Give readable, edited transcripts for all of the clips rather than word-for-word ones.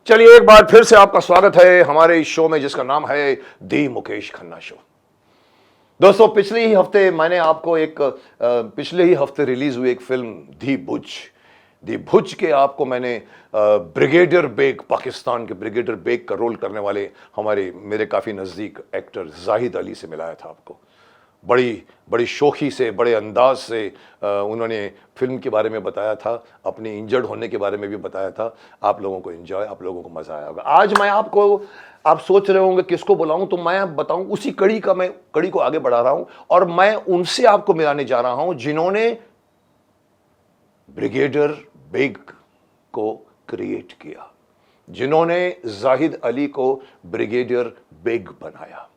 चलिए एक बार फिर से आपका स्वागत है हमारे इस शो में जिसका नाम है दी मुकेश खन्ना शो। दोस्तों पिछले ही हफ्ते रिलीज हुई एक फिल्म दी भुज के आपको मैंने ब्रिगेडियर बेग, पाकिस्तान के ब्रिगेडियर बेग का रोल करने वाले मेरे काफ़ी नज़दीक एक्टर जाहिद अली से मिलाया था आपको। बड़ी शौखी से, बड़े अंदाज से उन्होंने फिल्म के बारे में बताया था, अपनी इंजर्ड होने के बारे में भी बताया था। आप लोगों को आप लोगों को मज़ा आया होगा। आज मैं आप सोच रहे होंगे किसको बुलाऊं, तो मैं बताऊं उसी कड़ी को आगे बढ़ा रहा हूं और मैं उनसे आपको मिलाने जा रहा हूं जिन्होंने ब्रिगेडियर बेग को क्रिएट किया, जिन्होंने जाहिद अली को ब्रिगेडियर बेग बनाया,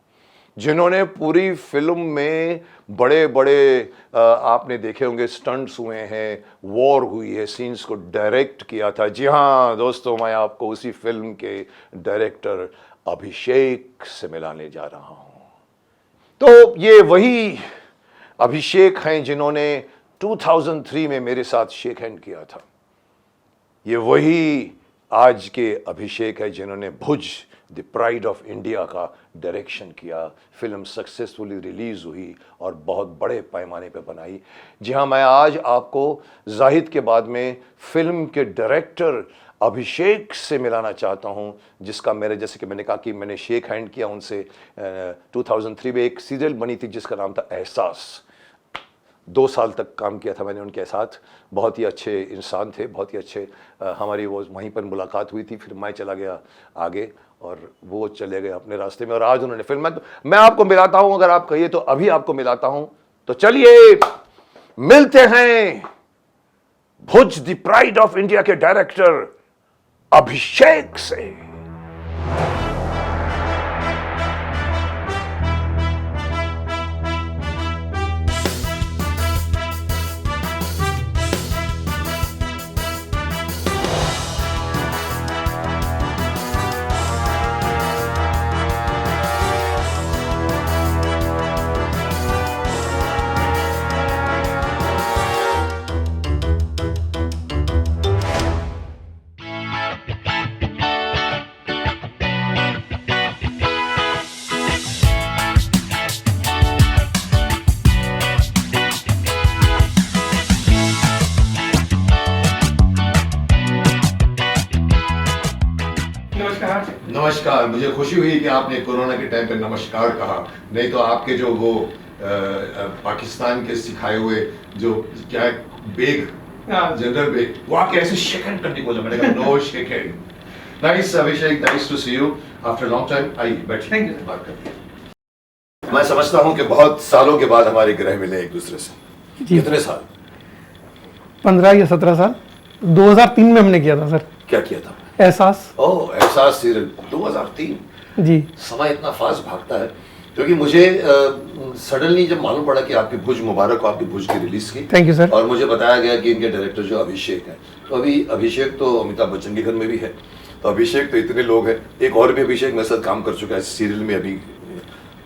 जिन्होंने पूरी फिल्म में बड़े आपने देखे होंगे स्टंट्स हुए हैं, वॉर हुई है, सीन्स को डायरेक्ट किया था। जी हाँ दोस्तों, मैं आपको उसी फिल्म के डायरेक्टर अभिषेक से मिलाने जा रहा हूं। तो ये वही अभिषेक हैं जिन्होंने 2003 में मेरे साथ शेक हैंड किया था। ये वही आज के अभिषेक है जिन्होंने भुज द प्राइड ऑफ इंडिया का डायरेक्शन किया। फिल्म सक्सेसफुली रिलीज हुई और बहुत बड़े पैमाने पर बनाई। जी हाँ, मैं आज आपको जाहिद के बाद में फिल्म के डायरेक्टर अभिषेक से मिलाना चाहता हूं, जिसका जैसे कि मैंने कहा कि मैंने शेक हैंड किया उनसे। 2003 में एक सीरियल बनी थी जिसका नाम था एहसास। 2 साल तक काम किया था मैंने उनके साथ। बहुत ही अच्छे इंसान थे, बहुत ही अच्छे। हमारी वो वहीं पर मुलाकात हुई थी, फिर मैं चला गया आगे और वो चले गए अपने रास्ते में। और आज उन्होंने फिल्म मैं आपको मिलाता हूं, अगर आप कहिए तो अभी आपको मिलाता हूं। तो चलिए मिलते हैं भुज द प्राइड ऑफ इंडिया के डायरेक्टर अभिषेक से। नमस्कार। मुझे खुशी हुई कि आपने कोरोना के टाइम पे नमस्कार कहा, नहीं तो आपके जो वो पाकिस्तान के सिखाए हुए जो क्या बेग, जनरल बेग, वो आपके ऐसे शेक हैंड करने को, मैंने कहा no shake hand. Nice Abhishek, nice to see you after long time. आइए बैठिए, थैंक यू। बात करते हैं। मैं समझता हूँ कि बहुत सालों के बाद हमारे ग्रह मिले एक दूसरे से। कितने साल? 15 या 17 साल। 2003 में हमने किया था सर। क्या किया था? एहसास। ओह, एहसास सीरियल 2003। जी। समय इतना फास्ट भागता है, क्योंकि मुझे सडनली जब मालूम पड़ा कि आपकी भुज मुबारक हो, आपकी भुज की रिलीज की। Thank you sir. और मुझे बताया गया कि इनके डायरेक्टर जो अभिषेक हैं, तो अभी अभिषेक तो अमिताभ बच्चन के घर में भी है, तो अभिषेक तो इतने लोग हैं। एक और भी अभिषेक मेरे साथ काम कर चुका है सीरियल में अभी।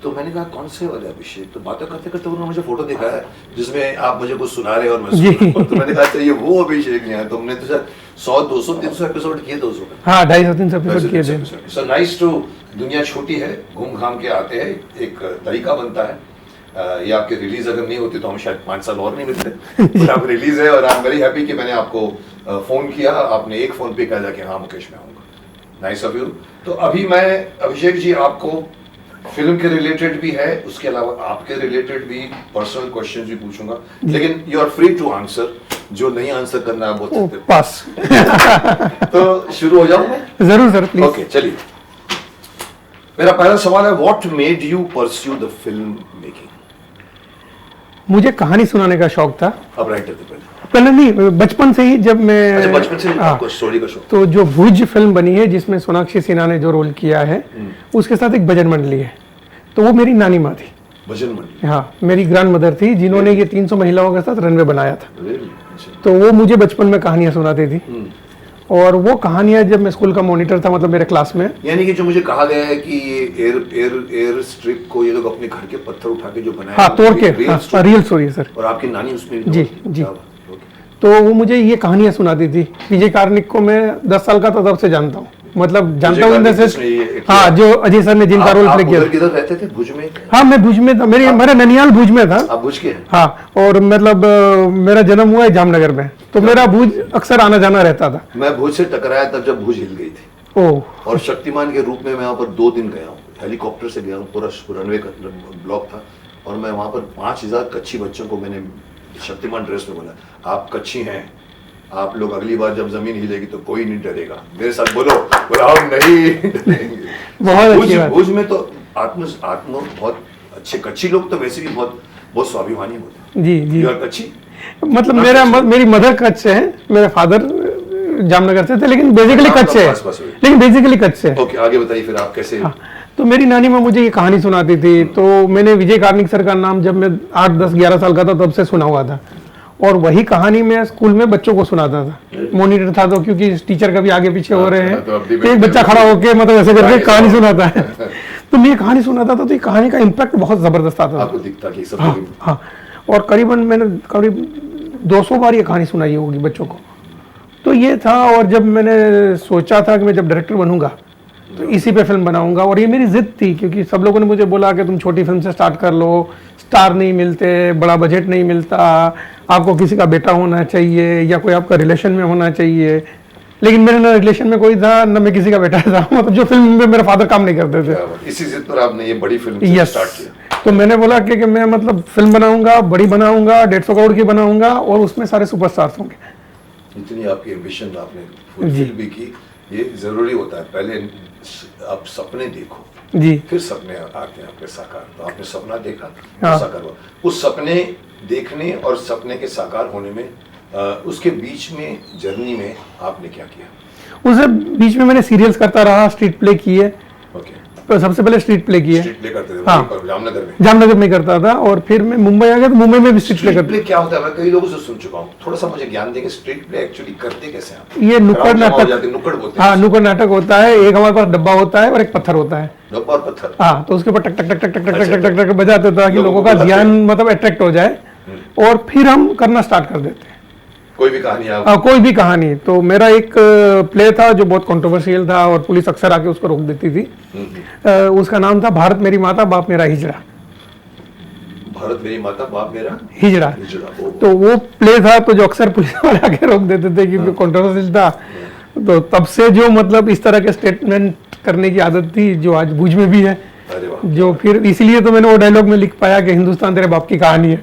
तो मैंने कहा कौन से वाले अभिषेक? तो बातें करते करते उन्होंने मुझे फोटो दिखाया जिसमें आप मुझे कुछ सुना रहे और मैं सुन रहा हूं। तो मैंने कहा ये वो अभिषेक नहीं है। तुमने तो सर 100, 200, 300 एपिसोड किए थे उसमें। हाँ, 250-300 एपिसोड किए थे। सो नाइस टू, दुनिया छोटी है, घूम घाम के आते हैं, एक तरीका बनता है। ये आपकी रिलीज अगर नहीं होती तो हम शायद 5 साल और नहीं मिलते। अब रिलीज है और आई एम वेरी हैप्पी कि मैंने आपको फोन किया, आपने एक फोन पे कहा कि हाँ मुकेश मैं आऊंगा। Nice of you. तो अभी मैं अभिषेक जी आपको फिल्म के रिलेटेड भी है, उसके अलावा आपके रिलेटेड भी पर्सनल क्वेश्चन भी पूछूंगा, लेकिन you are free to answer. जो नहीं आंसर करना आप बोल सकते। पास। तो शुरू हो जाऊं मैं? जरूर सर, प्लीज। ओके, चलिए। मेरा पहला सवाल है, what made you pursue the film making? मुझे कहानी सुनाने का शौक था। अब राइटर थे पहले नहीं, बचपन से ही। जब मैं अच्छा, बचपन से आपको स्टोरी का शौक? तो जो भुज फिल्म बनी है जिसमें सोनाक्षी सिन्हा ने जो रोल किया है, उसके साथ एक भजन मंडली है, तो वो मेरी नानी माँ थी। भजन मंडली? हाँ, मेरी ग्रैंड मदर थी जिन्होंने ये 300 महिलाओं के साथ रनवे बनाया था। अच्छा। तो वो मुझे बचपन में कहानियां सुनाती थी। और वो कहानियां जब मैं स्कूल का मॉनिटर था, मतलब मेरे क्लास में। यानी कि जो मुझे कहा गया है कि ये एयर स्ट्रिप को ये लोग अपने घर के पत्थर उठा के जो बनाया, हाँ, तोड़ के, रियल स्टोरी है सर। और आपकी नानी उसमें? जी जी। तो वो मुझे ये कहानियां सुनाती थी। विजय कार्णिक को मैं 10 साल का था तब से जानता हूँ, मतलब जानता हूँ इन द सेंस, हाँ, जो अजय सर ने जिनका रोल प्ले किया। आप किधर रहते थे? भुज में? हाँ, मैं भुज में था, मेरा ननिहाल भुज में था। आप भुज के हैं? हाँ, और मतलब मेरा जन्म हुआ है जामनगर में, तो मेरा भुज अक्सर आना जाना रहता था। मैं भुज से टकराया तब जब भुज हिल गई थी। ओह। और शक्तिमान के रूप में मैं वहाँ पर 2 दिन गया हूँ, हेलीकॉप्टर से गया हूँ, पूरा रनवे का ब्लॉक था, और मैं वहाँ पर 5000 कच्ची बच्चों को मैंने शक्तिमान ड्रेस में बोला, आप कच्ची हैं, आप लोग अगली बार जब जमीन हिलेगी तो कोई नहीं डरेगा, मेरे साथ बोलो, हम नहीं डरेंगे। बहुत अच्छी बात। भुज में तो आत्म बहुत अच्छे कच्ची लोग तो वैसे भी बहुत बहुत स्वाभिमानी होते हैं। जी जी। You are कच्ची? मतलब मेरी मदर कच्छ से है, मेरे फादर जामनगर से थे, लेकिन बेसिकली कच्छ से है, लेकिन बेसिकली कच्छ से है। ओके, आगे बताइए फिर आप कैसे? हाँ, तो मेरी नानी माँ मुझे ये कहानी सुनाती थी, तो मैंने विजय कार्णिक सर का नाम जब मैं 8, 10, 11 साल का था तब से सुना हुआ था, और वही कहानी मैं स्कूल में बच्चों को सुनाता था। मॉनिटर था तो, क्योंकि टीचर कभी आगे पीछे हो रहे हैं तो एक बच्चा खड़ा होके मतलब ऐसे करके कहानी सुनाता है, तो मैं ये कहानी सुनाता था, तो ये कहानी का इम्पैक्ट बहुत जबरदस्त आता था। आपको दिखता कि सब? हाँ हाँ, और मैंने करीब 200 बार ये कहानी सुनाई होगी बच्चों को, तो ये था। और जब मैंने सोचा था कि मैं जब डायरेक्टर बनूंगा तो इसी पे फिल्म बनाऊंगा, और ये मेरी जिद थी, क्योंकि सब लोगों ने मुझे बोला कि तुम छोटी फिल्म से स्टार्ट कर लो, स्टार नहीं मिलते, बड़ा बजट नहीं मिलता, आपको किसी का बेटा होना चाहिए या कोई आपका रिलेशन में होना चाहिए, लेकिन मेरे ना रिलेशन में कोई था ना मैं किसी का बेटा था, मतलब जो फिल्म में मेरे फादर काम नहीं करते थे। इसी जिद पर आपने ये बड़ी फिल्म से स्टार्ट किया? तो मैंने बोला कि मैं मतलब फिल्म बनाऊंगा, बड़ी बनाऊंगा, 150 करोड़ की बनाऊंगा, और उसमें सारे सुपरस्टार्स होंगे। इतनी आपकी एम्बिशन आपने फुलफिल भी की, ये जरूरी होता है। पहले आप सपने देखो जी, फिर सपने आते हैं आपके साकार। तो आपने सपना देखा, हाँ। साकार हुआ। उस सपने देखने और सपने के साकार होने में उसके बीच में जर्नी में आपने क्या किया? उस बीच में मैंने सीरियल्स करता रहा, स्ट्रीट प्ले किए। ओके, तो सबसे पहले स्ट्रीट प्ले किए, स्ट्रीट प्ले करते थे? हाँ। वहीं पर जामनगर में? जामनगर में करता था, और फिर मैं मुंबई आ गया तो मुंबई में भी स्ट्रीट प्ले स्ट्रीट करता। प्ले क्या होता है? मैं कई लोगों से सुन चुका हूँ, थोड़ा सा मुझे ज्ञान देंगे। स्ट्रीट प्ले एक्चुअली करते कैसे हैं आप? ये नुक्कड़ Crowd जमा हो नाटक, जाते हैं, नुक्कड़ बोलते हैं। हाँ, नुक्कड़ नाटक होता है। एक हमारे पास डब्बा होता है और एक पत्थर होता है, डब्बा और पत्थर? हाँ, तो उसके ऊपर टक टक टक टक टक टक अच्छा, टक टक टक बजाते था कि लोगों का ध्यान मतलब अट्रैक्ट हो जाए, और फिर हम करना स्टार्ट कर देते हैं कोई भी कहानी आप? कोई भी कहानी। तो मेरा एक प्ले था जो बहुत कंट्रोवर्शियल था, और पुलिस अक्सर आके उसको रोक देती थी। उसका नाम था भारत मेरी माता बाप मेरा हिजड़ा। भारत मेरी माता बाप मेरा हिजड़ा। हिजड़ा। तो वो प्ले था, तो जो अक्सर पुलिस वाले आके रोक देते थे क्योंकि कंट्रोवर्शियल था, तो तब से जो मतलब इस तरह के स्टेटमेंट करने की आदत थी, जो आज भुज में भी है। अरे वाह। जो फिर इसलिए तो मैंने वो डायलॉग में लिख पाया कि हिंदुस्तान तेरे बाप की कहानी है,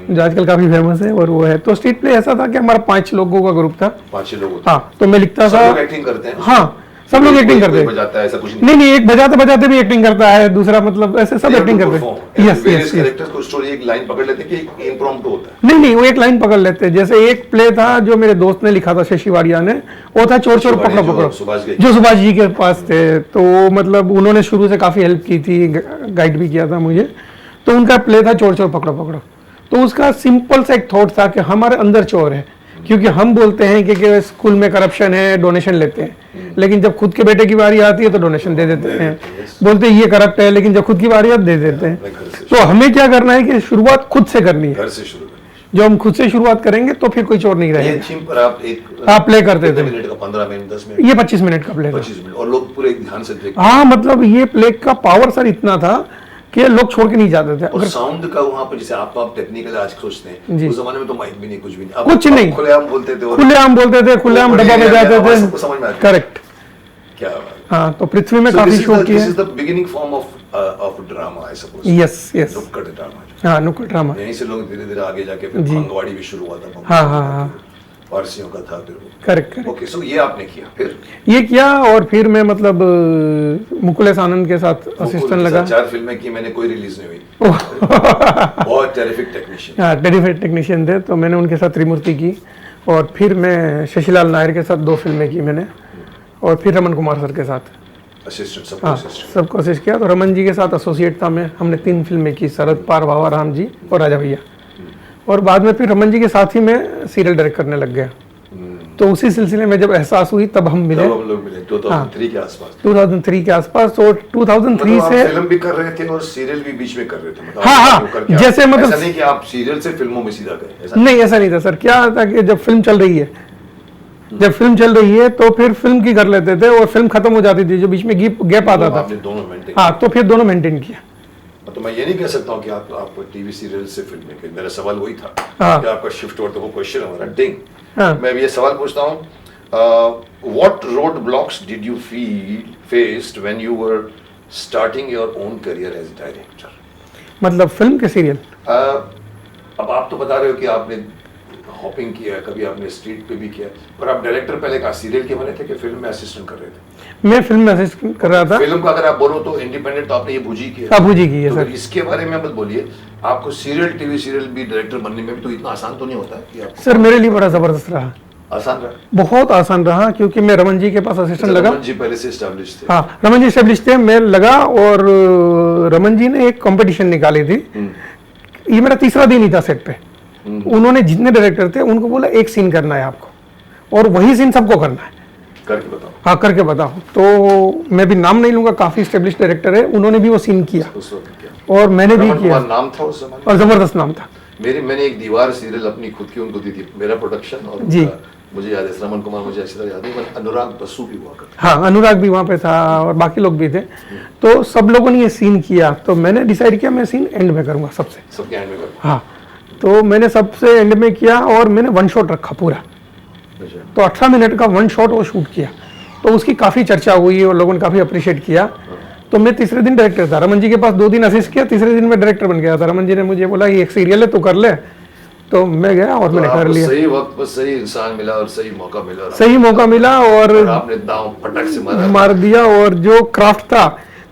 जो आजकल काफी फेमस है, और वो है। तो स्ट्रीट प्ले ऐसा था कि हमारा 5 लोगों का ग्रुप था। 5 लोग होते हैं? हाँ, तो मैं लिखता सब था। लोग एक्टिंग करते हैं? हाँ, सब लोग एक्टिंग करते हैं। बजाता है ऐसा कुछ नहीं नहीं, एक बजाते बजाते भी एक्टिंग करता है, दूसरा मतलब ऐसे सब एक्टिंग करते हैं। Yes yes. कैरेक्टर्स को स्टोरी एक लाइन पकड़ लेते हैं कि एक इम्प्रॉम्प्टू होता है? नहीं नहीं, वो एक लाइन पकड़ लेते हैं। जैसे एक प्ले था जो मेरे दोस्त ने लिखा था, शशि वाडिया ने, वो था चोर चोर पकड़ो पकड़ो, जो सुभाष जी के पास थे। तो मतलब उन्होंने शुरू से काफी हेल्प की थी, गाइड भी किया था मुझे। तो उनका प्ले था चोर चोर पकड़ो पकड़ो। तो उसका सिंपल सा एक थॉट था कि हमारे अंदर चोर है, क्योंकि हम बोलते हैं कि स्कूल में करप्शन है, डोनेशन लेते हैं, लेकिन जब खुद के बेटे की बारी आती है तो डोनेशन दे देते हैं, बोलते हैं ये करप्ट है, लेकिन जब खुद की बारी आती दे देते हैं। तो हमें क्या करना है कि शुरुआत खुद से करनी है। घर से शुरू करनी है। जो हम खुद से शुरुआत करेंगे तो फिर कोई चोर नहीं ये रहेगा। थीम पर आप एक आप प्ले करते थे? मिनट का, 15 मिनट, 10 मिनट? ये 25 मिनट का प्ले था। 25 मिनट, और लोग पूरे ध्यान से देखते? हाँ, मतलब ये प्ले का पावर सर इतना था कि लोग छोड़ के नहीं जाते थे। और साउंड का वहाँ पर जैसे आप टेक्निकल आज सोचते हैं, उस जमाने में तो माइक भी नहीं, कुछ भी नहीं, कुछ नहीं, खुलेआम बोलते थे, खुलेआम बोलते थे, खुलेआम डब्बा बजाते थे। सबको समझ में आता है। करेक्ट। क्या बात है। हाँ, तो पृथ्वी में काफी शो किया। This is the beginning form of drama, I suppose. Yes yes. नुक्कड़ ड्रामा। हाँ, नुक्कड़ ड्रामा। यहीं से लोग धीरे धीरे आगे जाके फिर भंगवाड़ी भी शुरू हुआ था। हाँ हाँ हाँ, पारसियों का था फिर वो। Correct correct. ओके, सो ये आपने किया, फिर ये किया, और फिर मैं मतलब मुकुलेश आनंद के साथ असिस्टेंट लगा। 4 फिल्में की मैंने, कोई रिलीज नहीं हुई। बहुत टेरिफिक टेक्नीशियन। हाँ, टेरिफिक टेक्नीशियन थे, तो मैंने उनके साथ त्रिमूर्ति की, और फिर मैं शशिलाल नायर के साथ 2 फिल्में की मैंने, और फिर रमन कुमार सर के साथ असिस्टेंट, सबको हाँ असिस्टेंट। सब कोशिश किया। तो रमन जी के साथ एसोसिएट था मैं, हमने 3 फिल्में की, शरद पार, बाबा राम जी और राजा भैया। और बाद में फिर रमन जी के साथ ही मैं सीरियल डायरेक्ट करने लग गया। तो उसी सिलसिले में जब एहसास हुई तब हम मिले। तब हम लोग मिले 2003 के आसपास। 2003 के आसपास। तो 2003 मतलब से आप फिल्म भी कर रहे थे और सीरियल भी बीच में कर रहे थे, मतलब हाँ, आप हाँ, करके जैसे मतलब ऐसा नहीं कि आप सीरियल से फिल्मों में सीधा गए, ऐसा नहीं, ऐसा नहीं था सर। क्या था कि जब फिल्म चल रही है, जब फिल्म चल रही है तो फिर फिल्म की कर लेते थे और फिल्म खत्म हो जाती थी, जो बीच में गैप आता था, आपने दोनों मेंटेन। हाँ, तो फिर दोनों मेंटेन किया। तो मैं ये नहीं कह सकता हूँ कि आप टीवी सीरियल से फिल्म में गए, मेरा सवाल वही था हाँ। कि आपका शिफ्ट और तो वो क्वेश्चन हमारा डिंग। हाँ। मैं भी ये सवाल पूछता हूँ, what road blocks did you feel faced when you were starting your own career as director? मतलब फिल्म के सीरियल? अब आप तो बता रहे हो कि आपने हॉपिंग किया, कभी आपने स्ट्रीट पे भी किया, पर आप डायरेक्टर पहले कहा सीरियल के बने थे कि फिल्म में असिस्टेंट कर रहे थे? मैं फिल्म में असिस्टेंट कर रहा था। फिल्म का अगर आप बोलो तो इंडिपेंडेंट तो आपने ये भूजी किया। हाँ, भूजी की है तो सर। फिर इसके बारे में मत बोलिए, आपको सीरियल टीवी सीरियल भी डायरेक्टर बनने में भी तो इतना आसान तो नहीं होता कि आप। सर मेरे लिए बड़ा जबरदस्त रहा, आसान रहा? बहुत आसान रहा, क्योंकि मैं रमन जी के पास असिस्टेंट लगा। रमन जी पहले से एस्टैब्लिश थे? हाँ, रमन जी एस्टेब्लिश थे, मैं लगा और रमन जी ने एक कंपटीशन निकाली थी। ये मेरा तीसरा दिन ही था सेट पे। उन्होंने जितने डायरेक्टर थे उनको बोला एक सीन करना है आपको और वही सीन सबको करना है, करके बताओ। हाँ, करके बताओ। तो मैं भी नाम नहीं लूंगा, काफी स्टेब्लिश डायरेक्टर है, उन्होंने भी वो सीन किया उस वक्त क्या और मैंने भी रमन किया कुमार नाम था उस समय? और जबरदस्त नाम था। मैंने एक दीवार सीरियल अपनी खुद की उनको दी थी, मेरा प्रोडक्शन, और जी। मुझे याद है रमन कुमार, मुझे अच्छी तरह याद है, अनुराग बसु भी हुआ करता। हाँ, अनुराग भी वहाँ पे था और बाकी लोग भी थे। तो सब लोगों ने ये सीन किया, तो मैंने डिसाइड किया मैं सीन एंड में करूंगा सबसे। सबके एंड में करता। हाँ, तो मैंने सबसे एंड में किया और मैंने वन शॉट रखा पूरा। अच्छा। तो 18 मिनट का वन शॉट वो शूट किया, तो उसकी काफ़ी चर्चा हुई और लोगों ने काफ़ी अप्रिशिएट किया। तो मैं तीसरे दिन डायरेक्टर था, रमन जी के पास 2 दिन असिस्ट किया, तीसरे दिन मैं डायरेक्टर बन गया था। रमन जी ने मुझे बोला ये एक सीरियल है, तू कर ले, तो मैं गया और मैंने कर लिया। सही वक्त पर सही इंसान मिला और सही मौका मिला, सही मौका मिला और आपने दांव फटक से मार दिया। और जो क्राफ्ट था,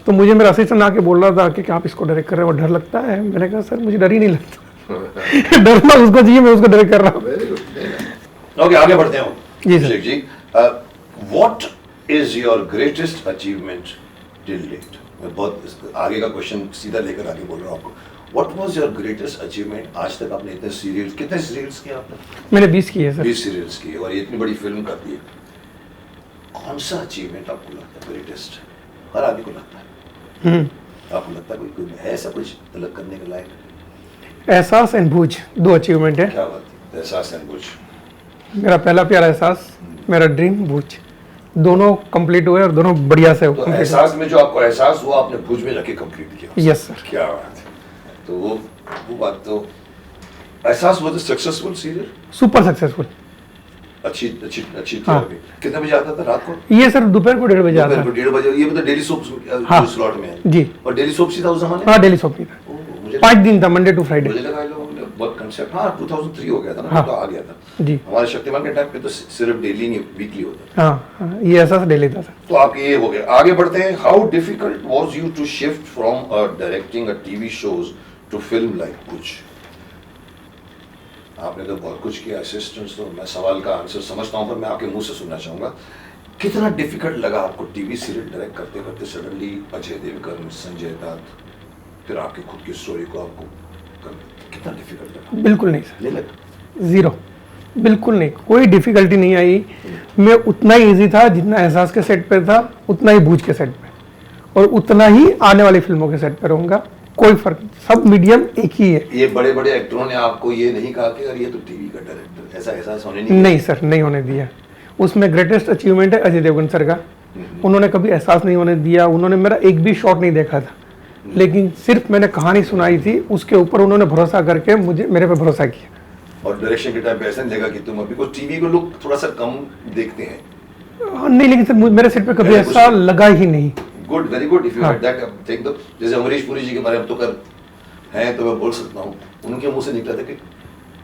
तो मुझे मेरा असिस्टेंट आके बोल रहा था कि आप इसको डायरेक्ट कर रहे हो, डर लगता है? मैंने कहा सर मुझे डर ही नहीं लगता। डरना उसको चाहिए, मैं उसको डायरेक्ट कर रहा हूँ। Very good. ओके, आगे बढ़ते हैं जी sir. Abhishek ji, what is your greatest achievement till date? मैं बहुत आगे का क्वेश्चन सीधा लेकर आगे बोल रहा हूँ आपको। What was your greatest achievement? आज तक आपने इतने सीरियल्स, कितने सीरियल्स किए आपने? मैंने 20 किए सर। 20 सीरियल्स किए और ये इतनी बड़ी फिल्म कर दी है। कौन सा अचीवमेंट आपको लगता है ग्रेटेस्ट? हर आदमी को लगता है। आपको लगता है कोई है ऐसा कुछ अलग करने के लायक? एहसास एंड भूज 2 अचीवमेंट है। क्या बात है, एहसास एंड भूज। मेरा पहला प्यारा एहसास, मेरा ड्रीम भूज, दोनों कंप्लीट हुए और दोनों बढ़िया से तो complete हुए। एहसास में जो आपको एहसास हुआ आपने भुज में जाके कंप्लीट किया? Yes sir. क्या बात है। तो वो बात तो एहसास was successful serial, super successful. अच्छी अच्छी अच्छी थी। हाँ। अभी कितने बजे आता था रात को? ये सर दोपहर को 1:30 बजे आता दोपहर को है। 1:30 बजे। ये मतलब डेली सोप हाँ। स्लॉट में है? जी। और डेली सोप सी था उस जमाने? हाँ, डेली शॉपिंग था। ओह, मुझे 5 दिन था, मंडे टू फ्राइडे। मुझे लगा इन लोगों ने बहुत कंसेप्ट। हाँ, 2003 हो गया था ना, हाँ। तो आ गया था। जी। हमारे शक्तिमान के टाइम पे तो सिर्फ डेली नहीं वीकली होता था। हाँ, ये एहसास डेली था सर। तो आपके ये हो गया। आगे बढ़ते हैं। How difficult was you to shift from directing a TV shows to film like Bhuj? आपने तो बहुत कुछ किया, असिस्टेंट्स, तो मैं सवाल का आंसर समझता हूं, पर मैं आपके मुंह से सुनना चाहूंगा। कितना डिफिकल्ट लगा आपको टीवी सीरियल डायरेक्ट करते करते? सडनली अजय देवगन, संजय दत्त, फिर आपकी खुद की स्टोरी को आपको कितना डिफिकल्ट लगा? बिल्कुल नहीं सर, नहीं लगा? 0, बिल्कुल नहीं, कोई डिफिकल्टी नहीं आई। मैं उतना ही इजी था जितना एहसास के सेट पे था, उतना ही भूज के सेट पे, और उतना ही आने वाली फिल्मों के सेट पे रहूंगा। कोई फर्क नहीं, सब मीडियम एक ही है। ये बड़े बड़े एक्टरों ने आपको ये नहीं कहा कि यार ये तो टीवी का डायरेक्टर, ऐसा एहसास होने नहीं? नहीं सर, नहीं होने दिया। उसमें ग्रेटेस्ट अचीवमेंट है अजय देवगन सर का। उन्होंने कभी एहसास नहीं होने दिया। उन्होंने मेरा एक भी शॉट नहीं देखा था, लेकिन सिर्फ मैंने कहानी सुनाई थी, उसके ऊपर उन्होंने भरोसा करके मेरे पे भरोसा किया। और डायरेक्शन के टाइम पे ऐसा नहीं लगा कि तुम अभी को टीवी को लोग थोड़ा सा कम देखते हैं? नहीं, लेकिन सर मेरे सेट पे कभी ऐसा लगा ही नहीं। Good, very good. If you हाँ। हैड दैट थिंक, तो जैसे अमरीश पुरी जी के बारे में तो कर हैं, तो मैं बोल सकता हूँ, उनके मुंह से निकला था कि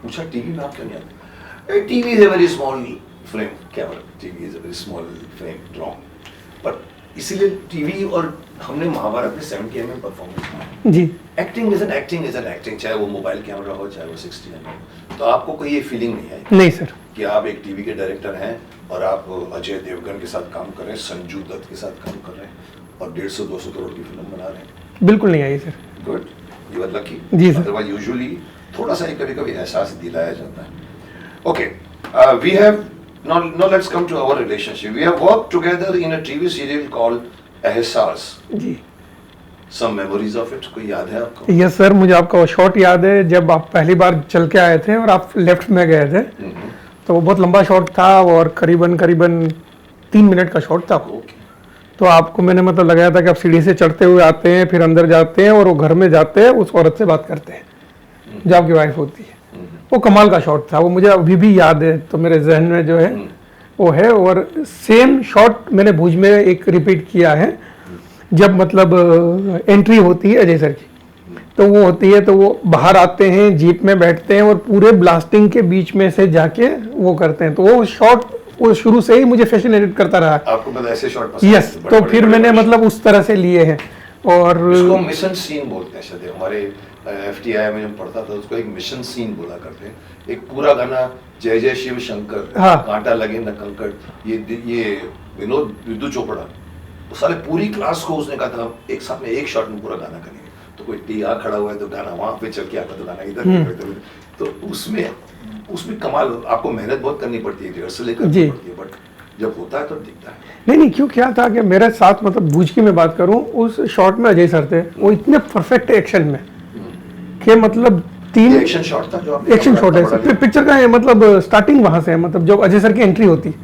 पूछा टीवी में आप क्यों नहीं आते? TV is a very small frame. क्या बोला? TV is a very small frame, wrong. पर इसीलिए टीवी, और हमने महाभारत में 70 mm परफॉर्मेंस किया। जी। एक्टिंग इज एन एक्टिंग, चाहे वो मोबाइल कैमरा हो, चाहे वो 60 mm। तो आपको कोई ये फीलिंग नहीं आई नहीं सर, कि आप एक टीवी के डायरेक्टर हैं और आप अजय देवगन के साथ काम कर रहे हैं, संजू दत्त के साथ काम कर रहे हैं और 150-200 करोड़ की फिल्म बना रहे हैं? बिल्कुल नहीं आई sir. Good, you are lucky. जी सर। अदरवाइज यूजुअली थोड़ा सा कभी कभी एहसास दिलाया जाता है। Okay, we have Now let's come to our relationship. We have worked together in a TV serial called Ehsaas. जी Some memories of it. कोई याद है आपको? यस सर, मुझे आपका वो शॉट याद है जब आप पहली बार चल के आए थे और आप लेफ्ट में गए थे, तो वो बहुत लंबा शॉट था और करीबन 3 मिनट का शॉट था। Okay. तो आपको मैंने मतलब लगाया था कि आप सीढ़ी से चढ़ते हुए आते हैं, फिर अंदर जाते हैं और वो घर में जाते हैं, उस औरत से बात करते हैं जो आपकी वाइफ होती है। वो कमाल का शॉट था, वो मुझे अभी भी याद है, तो मेरे जहन में जो है वो है। और सेम शॉट मैंने भुज में एक रिपीट किया है, जब मतलब एंट्री होती है अजय सर की, तो वो होती है, तो वो बाहर आते हैं, जीप में बैठते हैं और पूरे ब्लास्टिंग के बीच में से जाके वो करते हैं। तो वो शॉट वो शुरू से ही मुझे फैसिनेटेड करता रहा। आपको मतलब ऐसे शॉट पसंद? यस, तो फिर मैंने मतलब उस तरह से लिए हैं। और इसको मिशन सीन बोलते हैं शायद, हमारे FTI में जब पढ़ता था उसको एक मिशन सीन बोला करते हैं। एक पूरा गाना जय जय शिव शंकर, हाँ। कांटा लगे न कंकड़, ये विनोद विद्यु चोपड़ा, तो साले पूरी क्लास को उसने कहा था हम एक साथ में एक शॉट में पूरा गाना करेंगे। तो कोई टीआ खड़ा हुआ है तो गाना वहां पे चल के आता, तो गाना इधर, तो उसमें कमाल, आपको मेहनत बहुत करनी पड़ती है, रिहर्सल करनी पड़ती है, बट जब होता है तो दिखता है। नहीं क्यों, क्या था कि मेरे साथ मतलब भुज की मैं बात करूं, उस शॉट में अजय सर थे, वो इतने परफेक्ट एक्शन में कि मतलब 3 एक्शन शॉट था जो आपने एक्शन शॉट है पिक्चर का है, मतलब स्टार्टिंग वहां से है, मतलब जो अजय सर की एंट्री होती है,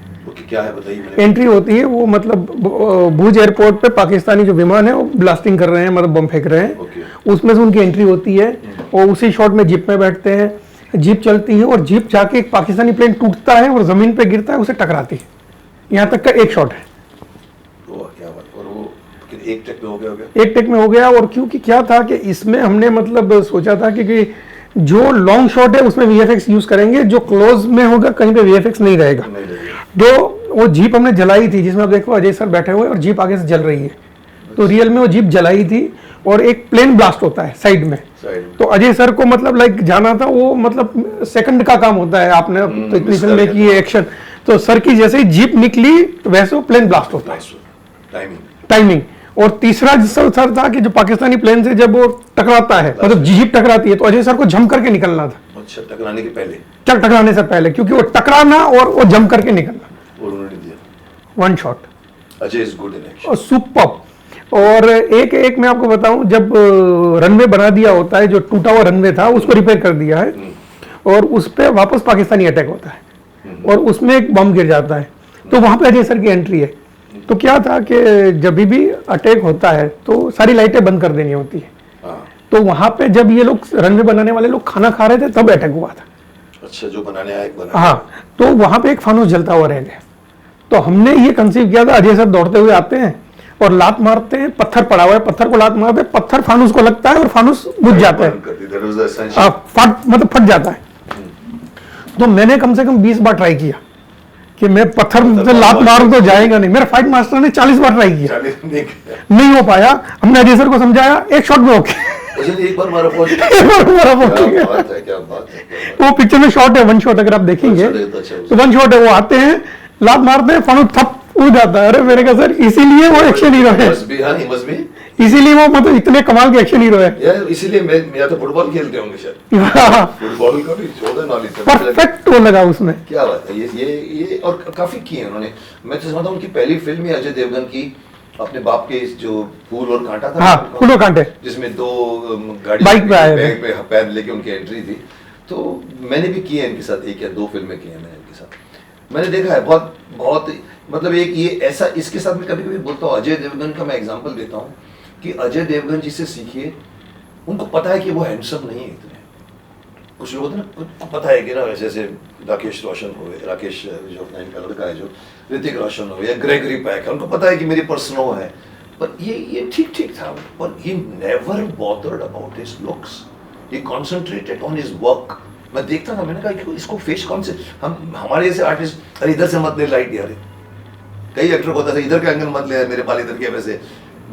क्या है बताइए। एंट्री होती है वो मतलब भुज एयरपोर्ट पे पाकिस्तानी जो विमान है वो ब्लास्टिंग कर रहे हैं, मतलब बम फेंक रहे हैं, उसमें से उनकी एंट्री होती है और उसी शॉट में जीप में बैठते हैं, जीप चलती है और जीप जाके एक पाकिस्तानी प्लेन टूटता है और जमीन पे गिरता है, उसे टकराती है। यहाँ तक का एक शॉट है। क्या बात, और वो एक टेक में हो गया? एक टेक में हो गया। और क्योंकि क्या था कि इसमें हमने मतलब सोचा था कि जो लॉन्ग शॉट है उसमें VFX यूज करेंगे, जो क्लोज में होगा कहीं पे VFX नहीं रहेगा। तो वो जीप हमने जलाई थी, जिसमें आप देखो अजय सर बैठे हुए और जीप आगे से जल रही है, तो रियल में वो जीप जलाई थी और एक प्लेन ब्लास्ट होता है साइड में। तो अजय सर को मतलब लाइक जाना था, वो मतलब सेकंड का काम होता है, आपने तो इतनी फिल्म में की है एक्शन, तो सर की जैसे ही जीप निकली तो वैसे वो प्लेन ब्लास्ट होता है, टाइमिंग। और तीसरा सर था कि जो पाकिस्तानी प्लेन से जब वो टकराता है, मतलब जीप टकराती है, तो अजय सर को जम करके निकलना था। अच्छा, टकराने के पहले, टकराने से पहले, क्योंकि वो टकराना और वो जम करके निकलना। और उन्होंने दिया 1 shot. Ajay is good in action, और सुपर्ब। और एक मैं आपको बताऊं, जब रनवे बना दिया होता है, जो टूटा हुआ रनवे था उसको रिपेयर कर दिया है और उस पर वापस पाकिस्तानी अटैक होता है और उसमें एक बम गिर जाता है, तो वहां पे अजय सर की एंट्री है। तो क्या था कि जब भी अटैक होता है तो सारी लाइटें बंद कर देनी होती है। तो वहां पे जब ये लोग रनवे बनाने वाले लोग खाना खा रहे थे तब अटैक हुआ था। अच्छा, जो बनाने आए बना। हाँ, तो वहां पे एक फानुस जलता हुआ रह गया। तो हमने ये कंसीव किया था, अजय सर दौड़ते हुए आते हैं और लात मारते हैं, पत्थर पड़ा हुआ है, पत्थर को लात मारते हैं, पत्थर फानुस को लगता है और फानुस बुझ जाता है, फट जाता है। तो मैंने कम से कम 20 बार ट्राई किया कि मैं पत्थर से लात मारूं तो जाएगा नहीं। मेरे फाइट मास्टर ने 40 बार ट्राई किया, नहीं हो पाया। हमने अजय सर को समझाया, एक शॉट में ओके। एक बार मारा पहुंच वो पिक्चर में शॉट है, 1 शॉट, अगर आप देखेंगे तो 1 शॉट है। वो आते हैं, लात मारते हैं, फानुस थप उड़ जाता है। अरे मैंने कहा सर इसीलिए वो एक्शन हीरो है, इसीलिए वो मतलब इतने कमाल के एक्शन हीरो है यार। इसीलिए मैं या तो फुटबॉल खेलते होंगे शायद, फुटबॉल का भी ज्यादा नॉलेज है, परफेक्ट वो लगा उसमें। क्या बात है, ये और काफी किए उन्होंने। मैं तो समझता हूँ उनकी पहली फिल्म ही अजय देवगन की, अपने बाप के जो फूल और कांटा था, हाँ, फूल और कांटे, जिसमें 2 गाड़ी बाइक पे आए पे पैर लेके उनकी एंट्री थी। तो मैंने भी की है इनके साथ, 1 या 2 फिल्में की है मैंने इनके साथ। मैंने देखा है बहुत मतलब एक ये ऐसा, इसके साथ मैं कभी कभी बोलता हूँ, अजय देवगन का मैं एग्जांपल देता हूँ कि अजय देवगन जी से सीखिए। उनको पता है कि वो हैंडसम नहीं है इतने, कुछ लोग होते हैं ना, पता है कि ना, जैसे राकेश रोशन हो, राकेश जो का लड़का है, जो ऋतिक रोशन हो या ग्रेगरी पैक है, उनको पता है कि मेरी पर्सनल है, पर ये ठीक ठीक था, पर he never bothered about his looks, he concentrated on his work. मैं देखता था, मैंने कहा इसको फेस कौन से, हमारे जैसे आर्टिस्ट, अरे इधर से मत ले लाइट यार, कई एक्टर को होता था इधर का एंगल मत ले, मेरे बाल इधर के, वैसे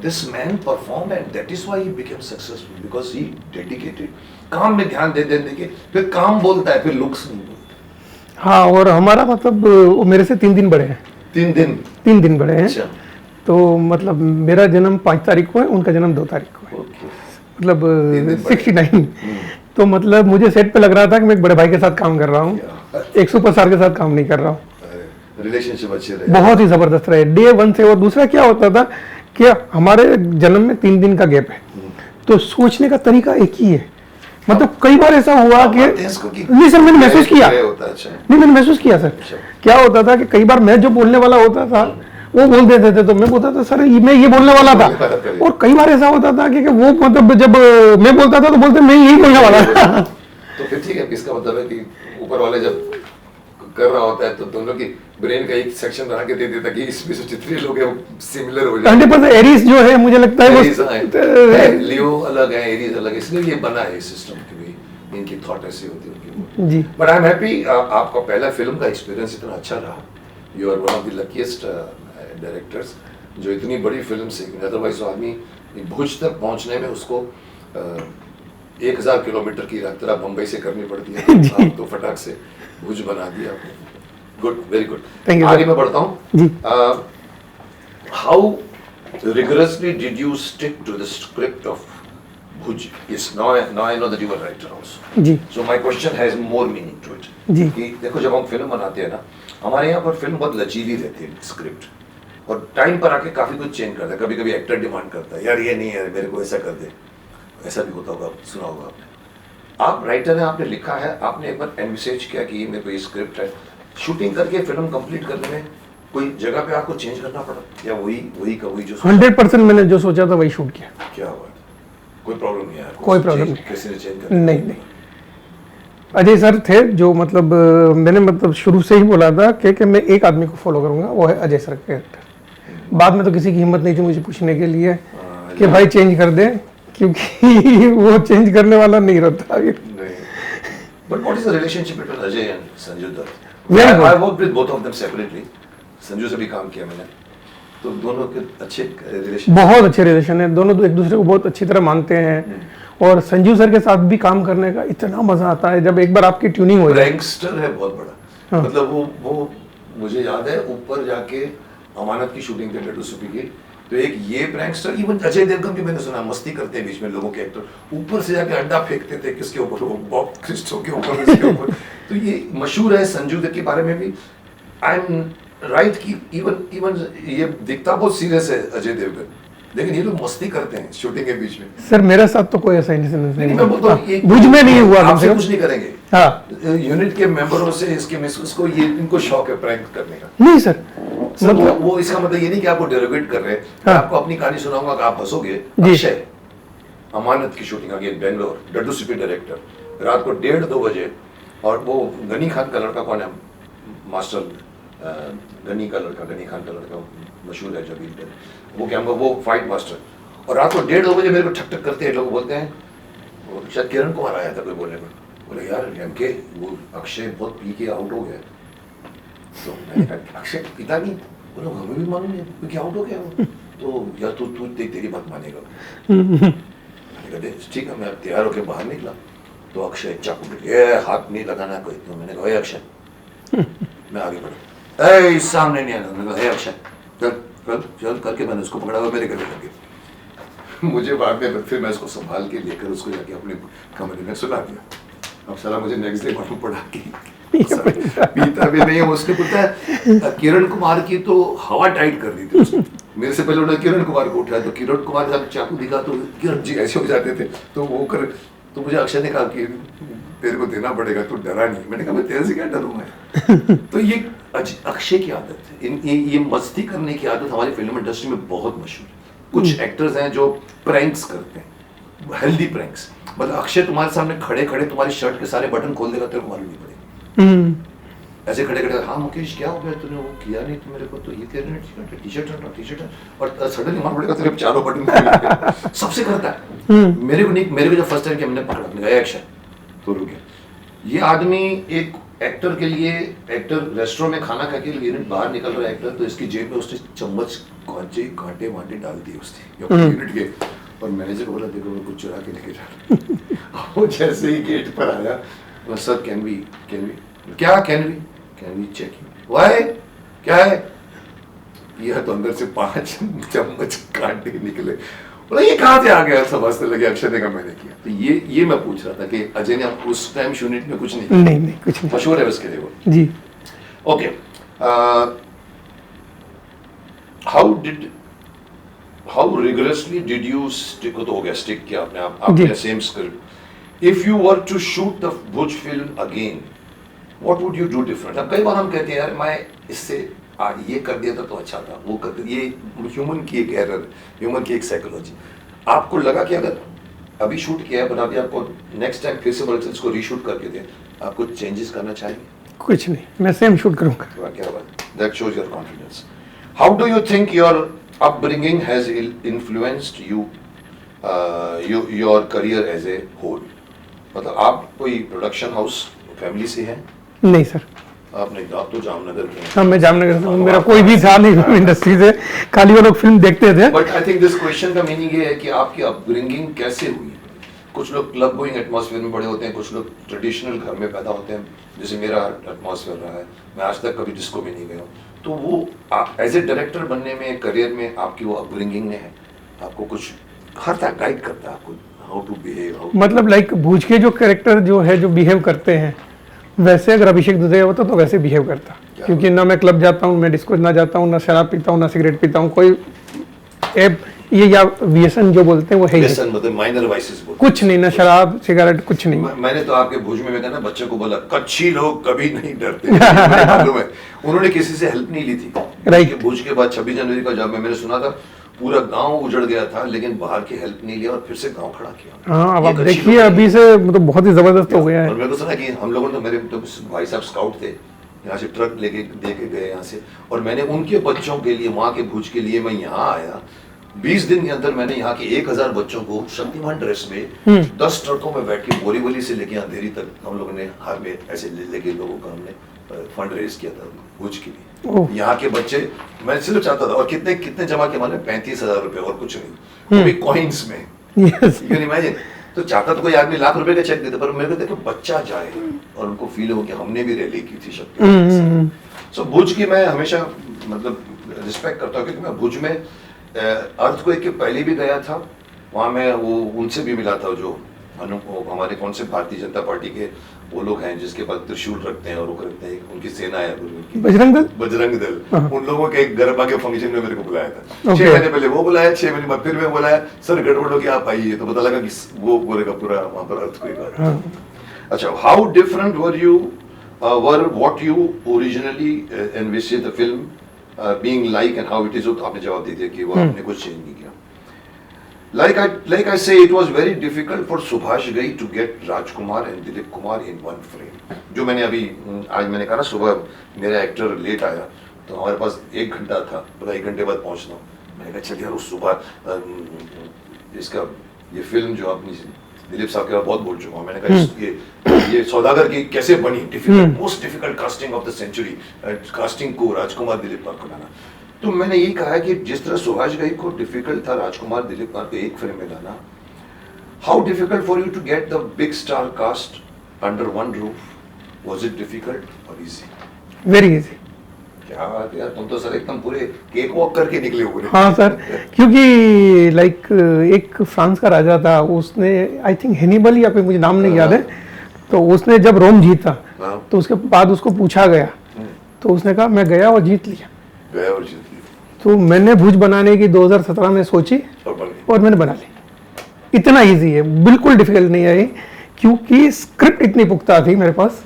this man perform and that is why he became successful, because he dedicated, काम में ध्यान दे के फिर काम बोलता है, फिर लुक्स नहीं बोलता। हाँ, और हमारा मतलब वो मेरे से 3 दिन बड़े हैं। 3 दिन बड़े हैं। अच्छा। तो मतलब मेरा जन्म 5 तारीख को है, उनका जन्म 2 तारीख को है। मतलब 69। तो मतलब मुझे सेट पे लग रहा था कि मैं एक बड़े भाई के साथ काम कर रहा हूँ, एक सुपरस्टार के साथ काम नहीं कर रहा हूँ। रिलेशनशिप अच्छे रहे? बहुत ही जबरदस्त रहे डे वन से। और दूसरा क्या होता था कि हमारे जन्म में 3 दिन का गैप है, तो सोचने का तरीका एक ही है। मतलब कई बार ऐसा हुआ कि नहीं सर, मैंने महसूस किया, नहीं मैंने महसूस किया सर, क्या होता था कि कई बार मैं जो बोलने वाला होता था वो बोल देते थे, तो मैं बोलता था सर मैं ये बोलने वाला था। और कई बार ऐसा होता था कि वो मतलब जब मैं बोलता था तो बोलते मैं यही बोलने वाला था। तो फिर ठीक है, इसका मतलब है कि ऊपर वाले जब कर रहा होता है तो दोनों की ब्रेन का एक सेक्शन बना के दे देता कि इसमें से जितने लोग हैं वो सिमिलर हो जाए। 100% एरीज जो है मुझे लगता है वो लियो अलग है, एरीज अलग है, इसलिए ये बना है सिस्टम कि भाई इनकी थॉट ऐसी होती है जी। बट आई एम हैप्पी आपका पहला फिल्म का एक्सपीरियंस इतना अच्छा रहा। You are one of the luckiest directors जो इतनी बड़ी फिल्म से, अदरवाइज आदमी भुज तक पहुंचने में उसको 1000 किलोमीटर की यात्रा बम्बई से करनी पड़ती है, आप तो फटाक से भुज बना दिया आपने। Good, very good. आगे मैं बढ़ता हूँ। How rigorously did you stick to the script of Bhuj? Yes, now I know that you were writer also. जी। So my question has more meaning to it. जी। कि देखो जब हम फिल्म बनाते हैं ना, हमारे यहाँ पर फिल्म बहुत लचीली रहती है स्क्रिप्ट, और टाइम पर आके काफी कुछ चेंज करता है। कभी कभी एक्टर डिमांड करता है यार ये नहीं है, मेरे को ऐसा कर दे, ऐसा भी होता होगा, सुना होगा आपने। आप राइटर हैं, आपने लिखा है, आपने एक बार एनविसेज किया कि ये मेरे को ये स्क्रिप्ट है, शूटिंग करके फिल्म कंप्लीट करने में कोई जगह पे आपको चेंज करना पड़ा या वही का वही जो 100% मैंने जो सोचा था वही शूट किया। क्या हुआ? कोई प्रॉब्लम नहीं है? कोई प्रॉब्लम नहीं। किसी ने चेंज कर? नहीं नहीं, अजय सर थे जो मतलब मैंने मतलब शुरू से ही बोला था कि मैं एक आदमी को फॉलो करूंगा, वो है अजय सर का कैरेक्टर। बाद में तो किसी की हिम्मत नहीं थी मुझे पूछने के लिए कि भाई चेंज कर दे, क्योंकि वो चेंज करने वाला नहीं रहता। But what is the relationship between Ajay and Sanju Dutt? Very good. I worked with both of them separately. Sanju से भी काम किया मैंने, तो दोनों के अच्छे रिलेशन, बहुत अच्छे रिलेशन है, दोनों एक दूसरे को बहुत अच्छी तरह मानते हैं। और संजू सर के साथ भी काम करने का इतना मजा आता है जब एक बार आपकी ट्यूनिंग हो जाए। प्रैंकस्टर है बहुत बड़ा। मतलब वो मुझे याद है ऊपर जाके अमानत की शूटिंग थी डड्डू सुपी की, तो एक ये प्रैंकस्टर, इवन अजय देवगन भी मैंने सुना मस्ती करते हैं बीच में लोगों के एक्टर, ऊपर से जाके अंडा फेंकते थे किसके ऊपर, वो बॉब क्रिस्टो के ऊपर, किसके ऊपर। तो ये मशहूर है संजू के बारे में भी। आई एम राइट कि इवन ये दिखता बहुत सीरियस है अजय देवगन, लेकिन ये लोग मस्ती करते हैं शूटिंग के बीच में। सर मेरे साथ तो कोई ऐसा इंसिडेंट नहीं, मैं बोलता हूं भुज में नहीं हुआ, आपसे कुछ नहीं करेंगे। हाँ, यूनिट के मेंबरों से इसके मिसेस को ये इनको शौक है प्रैंक करने का। नहीं सर, मतलब वो इसका मतलब ये नहीं कि आपको डेरिवेट कर रहे हैं। मैं आपको अपनी कहानी सुनाऊंगा कि आप हंसोगे। अक्षय अमानत की शूटिंग अगेन बेंगलोर, डड्डू सिपी डायरेक्टर, रात को 1:30-2 बजे, और वो गनी खान का लड़का कौन है, मास्टर गनी का लड़का मशहूर है जो भी, वो क्या वो फाइट मास्टर, और रात को 1:30-2 बजे मेरे को ठक ठक करते हैं, लोग बोलते हैं, वो शायद किरण कुमार आया था कोई बोलने में, बोले यार एमके वो अक्षय बहुत पी के आउट हो गया। तो मैंने कहा अक्षय पिता नहीं, बोलो हमें भी मालूम नहीं क्या आउट हो गया वो। तो यार तू तेरी बात मानेगा। मैंने कहा ठीक है, मैं तैयार होकर बाहर निकला तो अक्षय चाकू ये हाथ नहीं लगाना कोई, तो मैंने कहा अक्षय, मैं आगे बढ़ा, सामने नहीं आना, मैंने कहा अक्षय चल करके मैंने उसको पकड़ा हुआ मेरे गले लगे। मुझे बाद में फिर मैं उसको संभाल के लेकर उसको जाके अपने कमरे में सुला दिया। अब साला मुझे नेक्स्ट डे मालूम पड़ा कि पीता भी नहीं है। उसने पता है किरण कुमार की तो हवा टाइट कर दी थी उसने। मेरे से पहले उन्होंने किरण कुमार को उठाया, तो किरण कुमार जब चाकू दिखा तो किरण जी ऐसे हो जाते थे, तो वो कर, तो मुझे अक्षय ने कहा कि तेरे को देना पड़ेगा, तू डरा नहीं। मैंने कहा मैं तेरे से क्या डरूंगा। तो ये अक्षय की आदत है, ये मस्ती करने की आदत हमारी फिल्म इंडस्ट्री में बहुत मशहूर है। कुछ एक्टर्स हैं जो प्रैंक्स करते हैं, हेल्दी प्रैंक्स। मतलब अक्षय तुम्हारे सामने खड़े खड़े तुम्हारी शर्ट के सारे बटन खोल देगा, तेरे को मालूम नहीं पड़ेगा। ऐसे खड़े खड़े, हाँ मुकेश क्या हो गया, तूने वो किया नहीं तो मेरे को, तो ये तेरे टी शर्ट है, और सडनली मालूम पड़ेगा तेरे चारों बटन खोल। सबसे करता है, मेरे को नहीं, मेरे को जब फर्स्ट टाइम किया मैंने पकड़ा, मैंने कहा एक्शन, तो रुक गया। ये आदमी एक एक्टर के लिए, एक्टर रेस्टोरेंट में खाना खा के यूनिट बाहर निकल रहा है एक्टर, तो इसकी जेब में उसने चम्मच कांटे वांटे डाल दिए उसने यूनिट के, और मैनेजर बोला देखो मैं कुछ चुरा के लेके जा रहा हूँ। वो जैसे ही गेट पर आया, सर कैन वी क्या can we check you, why क्या है, यह तो अंदर से 5 चम्मच कांटे निकले। बोला ये कहाँ से आ गया, समझने लगे अक्षय ने कहा मैंने किया। तो ये मैं पूछ रहा था कि अजय ने उस टाइम यूनिट में कुछ नहीं कुछ नहीं, मशहूर है उसके लिए वो जी। Okay, how rigorously did you stick, तो हो गया स्टिक किया आपने same script. If you were to shoot the Bhuj film again, what would you do different? अब कई बार हम कहते हैं यार मैं इससे ये कर दिया था तो अच्छा था, वो कर दिया. ये ह्यूमन की एक एरर, ह्यूमन की एक साइकोलॉजी. आपको लगा कि अगर अभी शूट किया है पर अभी आपको नेक्स्ट टाइम फिर से बोले इसको रीशूट करके दें, आपको चेंजेस करना चाहेंगे? कुछ नहीं, मैं सेम शूट करूंगा. क्या बात, that shows your confidence. How do you think your upbringing has influenced you your career as a whole? मतलब आप कोई प्रोडक्शन हाउस फैमिली से हैं? नहीं सर. आप तो जामनगर के हैं. हाँ, मैं जामनगर से हूँ. मेरा कोई भी था नहीं फिल्म इंडस्ट्री से, खाली वो लोग फिल्म देखते थे. But I think this question का मीनिंग ये है कि आपकी अपब्रिंगिंग कैसे हुई. कुछ लोग क्लब गोइंग एटमॉस्फेयर में बड़े होते हैं, कुछ लोग ट्रेडिशनल घर में पैदा होते हैं, जैसे मेरा एटमॉस्फेयर रहा है. मैं आज तक कभी डिस्को में नहीं गया हूँ. तो वो एज ए डायरेक्टर बनने में, करियर में आपकी वो अपब्रिंगिंग ने है आपको कुछ हर तक गाइड करता है आपको हाउ टू बिहेव? मतलब लाइक भूज के जो कैरेक्टर जो है जो बिहेव करते हैं, वैसे अगर अभिषेक दुधे होता तो वैसे बिहेव करता. क्योंकि ना मैं क्लब जाता हूँ, मैं डिस्को ना जाता हूँ, ना शराब पीता हूँ, ना सिगरेट पीता हूँ. कोई ये या व्यसन जो बोलते हैं वो है ही नहीं. मतलब माइनर वाइसेस कुछ नहीं, ना शराब सिगरेट कुछ नहीं. मैंने तो आपके भुज में कहना बच्चों को बोला कच्छी लोग कभी नहीं डरते. मालूम है उन्होंने किसी से हेल्प नहीं ली थी. राइट. भुज के बाद 26 जनवरी का जब मैंने सुना था पूरा गांव उजड़ गया था, लेकिन बाहर की हेल्प नहीं लिया और फिर से गांव खड़ा किया. हाँ, अब आप देखिए अभी से मतलब बहुत ही जबरदस्त हो गया है. और मेरे को सुना कि हम लोगों ने, मेरे तो भाई साहब स्काउट थे, यहाँ से ट्रक लेके देके गए यहाँ से, और मैंने उनके बच्चों के लिए, वहाँ के भुज के लिए मैं यहाँ आया. 20 दिन के अंदर मैंने यहाँ के 1000 बच्चों को शक्तिमान ड्रेस में 10 ट्रकों में बैठ के बोरीवली से लेके अंधेरी तक हम लोगों ने हाथ में ऐसे लेके लोगों का हमने फंड रेज किया था भुज के लिए. यहाँ के बच्चे, मैं सिर्फ चाहता था, और कितने कितने जमा किए माने 35,000 रुपए और कुछ नहीं, वो भी कॉइन्स में. You imagine. तो चाहता तो कोई आदमी लाख रुपए का चेक देता, पर मेरे को देखो बच्चा जाए और उनको फील हो कि हमने भी रैली की थी शक्ति. सो भुज की मैं हमेशा मतलब रिस्पेक्ट करता हूँ, क्योंकि मैं भुज में अर्थक्वेक के पहले भी गया था. वहाँ मैं वो उनसे भी मिला था जो हमारे कौन से भारतीय जनता पार्टी के वो लोग हैं जिसके पास त्रिशूल रखते हैं और वो करते हैं, उनकी सेना है बजरंग दल. बजरंग दल. उन लोगों के एक गरबा के फंक्शन में मेरे को बुलाया था. 6 महीने पहले वो बुलाया, 6 महीने बाद फिर मैं बुलाया, सर गड़बड़ हो गया आप आइए. तो पता लगा कि वो पूरे का पूरा वहाँ पर अर्थक्वेक. अच्छा, how different were you what you originally envisioned the film being like and how it is? आपने जवाब दे दिया कि वो आपने कुछ चेंज नहीं किया. Like I say, it was very difficult for Subhash Ghai to get Rajkumar and Dilip Kumar in one frame. जो मैंने अभी आज मैंने कहा ना, सुबह मेरा एक्टर लेट आया तो हमारे पास 1 घंटा था, पता 1 घंटे बाद पहुंचना हूँ. मैंने कहा चल यार उस सुबह इसका ये फिल्म जो अपनी दिलीप साहब के बाद बहुत बोल चुका हूँ. मैंने कहा ये सौदागर की कैसे बनी, difficult, most difficult casting of the century, casting को राजकुमार दिलीप कुमार को लाना. तो मैंने यही कहा कि जिस तरह सुभाष घई को डिफिकल्ट था राजकुमार दिलीप कुमार को एक फ्रेम में लाना, how difficult for you to get the big star cast under one roof? Was it difficult और इजी? Very easy. क्या बात है यार, तुम तो सर एकदम पूरे केक वॉक करके निकले हुए. हाँ सर, क्योंकि लाइक एक फ्रांस का राजा था, उसने आई थिंक हैनिबल या फिर मुझे नाम नहीं याद है, तो उसने जब रोम जीता तो उसके बाद उसको पूछा गया तो उसने कहा मैं गया और जीत लिया. तो मैंने भुज बनाने की 2017 में सोची और मैंने बना ली. इतना इजी है, बिल्कुल डिफिकल्ट नहीं है, क्योंकि स्क्रिप्ट इतनी पुख्ता थी मेरे पास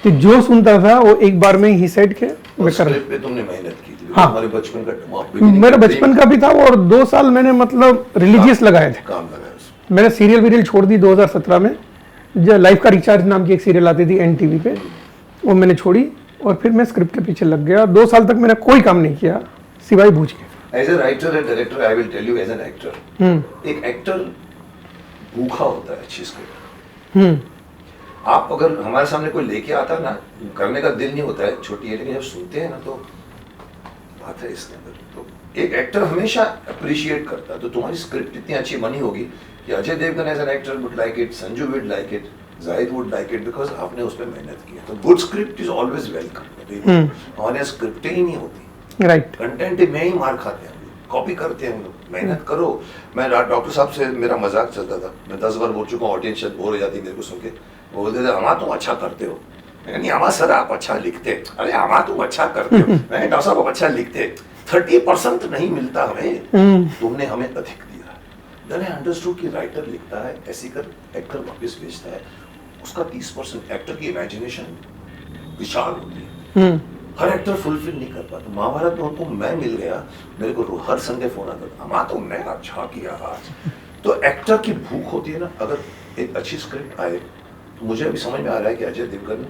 कि जो सुनता था वो एक बार में ही सेट के मैं कर. तुमने मेहनत की थी. हाँ, हमारे बचपन का मेरा बचपन का भी था और 2 साल मैंने मतलब रिलीजियस लगाए थे. काम लगाया. मैंने सीरियल छोड़ दी 2017 में. जो लाइफ का रिचार्ज नाम की एक सीरियल आती थी NTV पे, वो मैंने छोड़ी और फिर मैं स्क्रिप्ट के पीछे लग गया. 2 साल तक मैंने कोई काम नहीं किया सिवाय भूज के. As a writer and director I will tell you, as an actor, एक एक्टर भूखा होता है अच्छी स्क्रिप्ट. आप अगर हमारे सामने कोई लेके आता ना, करने का दिल नहीं होता है, छोटी है, लेकिन जब सुनते हैं ना तो बात है इसके अंदर. तो एक एक्टर हमेशा अप्रिशिएट करता है. तो तुम्हारी स्क्रिप्ट इतनी अच्छी बनी होगी कि Ajay Devgan as an actor would like it, Sanju would like it, Zahid would like it, because आपने उस पर मेहनत की है. तो good script is always welcome. हमारे यहाँ स्क्रिप्ट ही नहीं होती, राइट, कंटेंट में ही मार खाते हैं, कॉपी करते हैं हम लोग. मेहनत करो. मैं डॉक्टर साहब से मेरा मजाक चलता था, मैं 10 बार बोल चुका हूँ, ऑडियंस शायद बोर हो जाती मेरे को सुन के. वो बोलते थे हमारा तुम अच्छा करते हो, यानी आमा सर आप अच्छा लिखते, अरे आमा तुम अच्छा करते हो, नहीं डॉक्टर साहब आप अच्छा लिखते, 30% नहीं मिलता हमें, तुमने हमें अधिक दिया। देन आई अंडरस्टूड कि राइटर लिखता है, ऐसे कर एक्टर वापस भेजता है, उसका 30% एक्टर की इमेजिनेशन विशाल होती है, हर एक्टर फुलफिल नहीं कर पाता। महाभारत में उनको मैं मिल गया, मेरे को हर संडे फोन आता था, अमा तुमने अच्छा किया आज। तो एक्टर की भूख होती है ना, अगर एक अच्छी स्क्रिप्ट आए, तो मुझे अभी समझ में आ रहा है कि अजय देवगन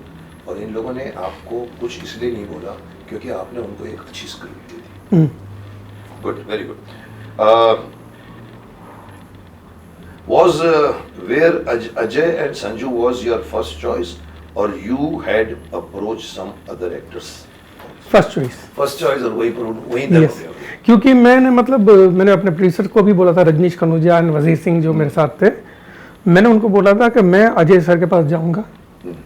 और इन लोगों ने आपको कुछ इसलिए नहीं बोला क्योंकि आपने उनको एक अच्छी स्क्रिप्ट दी थी। Good, very good. Was where Ajay and Sanju was your first choice, or you had approached some other actors? First choice. First choice, और वही तय हो यस, गया। क्योंकि मैंने मतलब मैंने अपने प्रोड्यूसर को भी बोला था, रजनीश कनौजिया और वजीर सिंह जो मेरे साथ थे, मैंने उनको बोला था कि मैं अजय सर के पास जाऊंगा,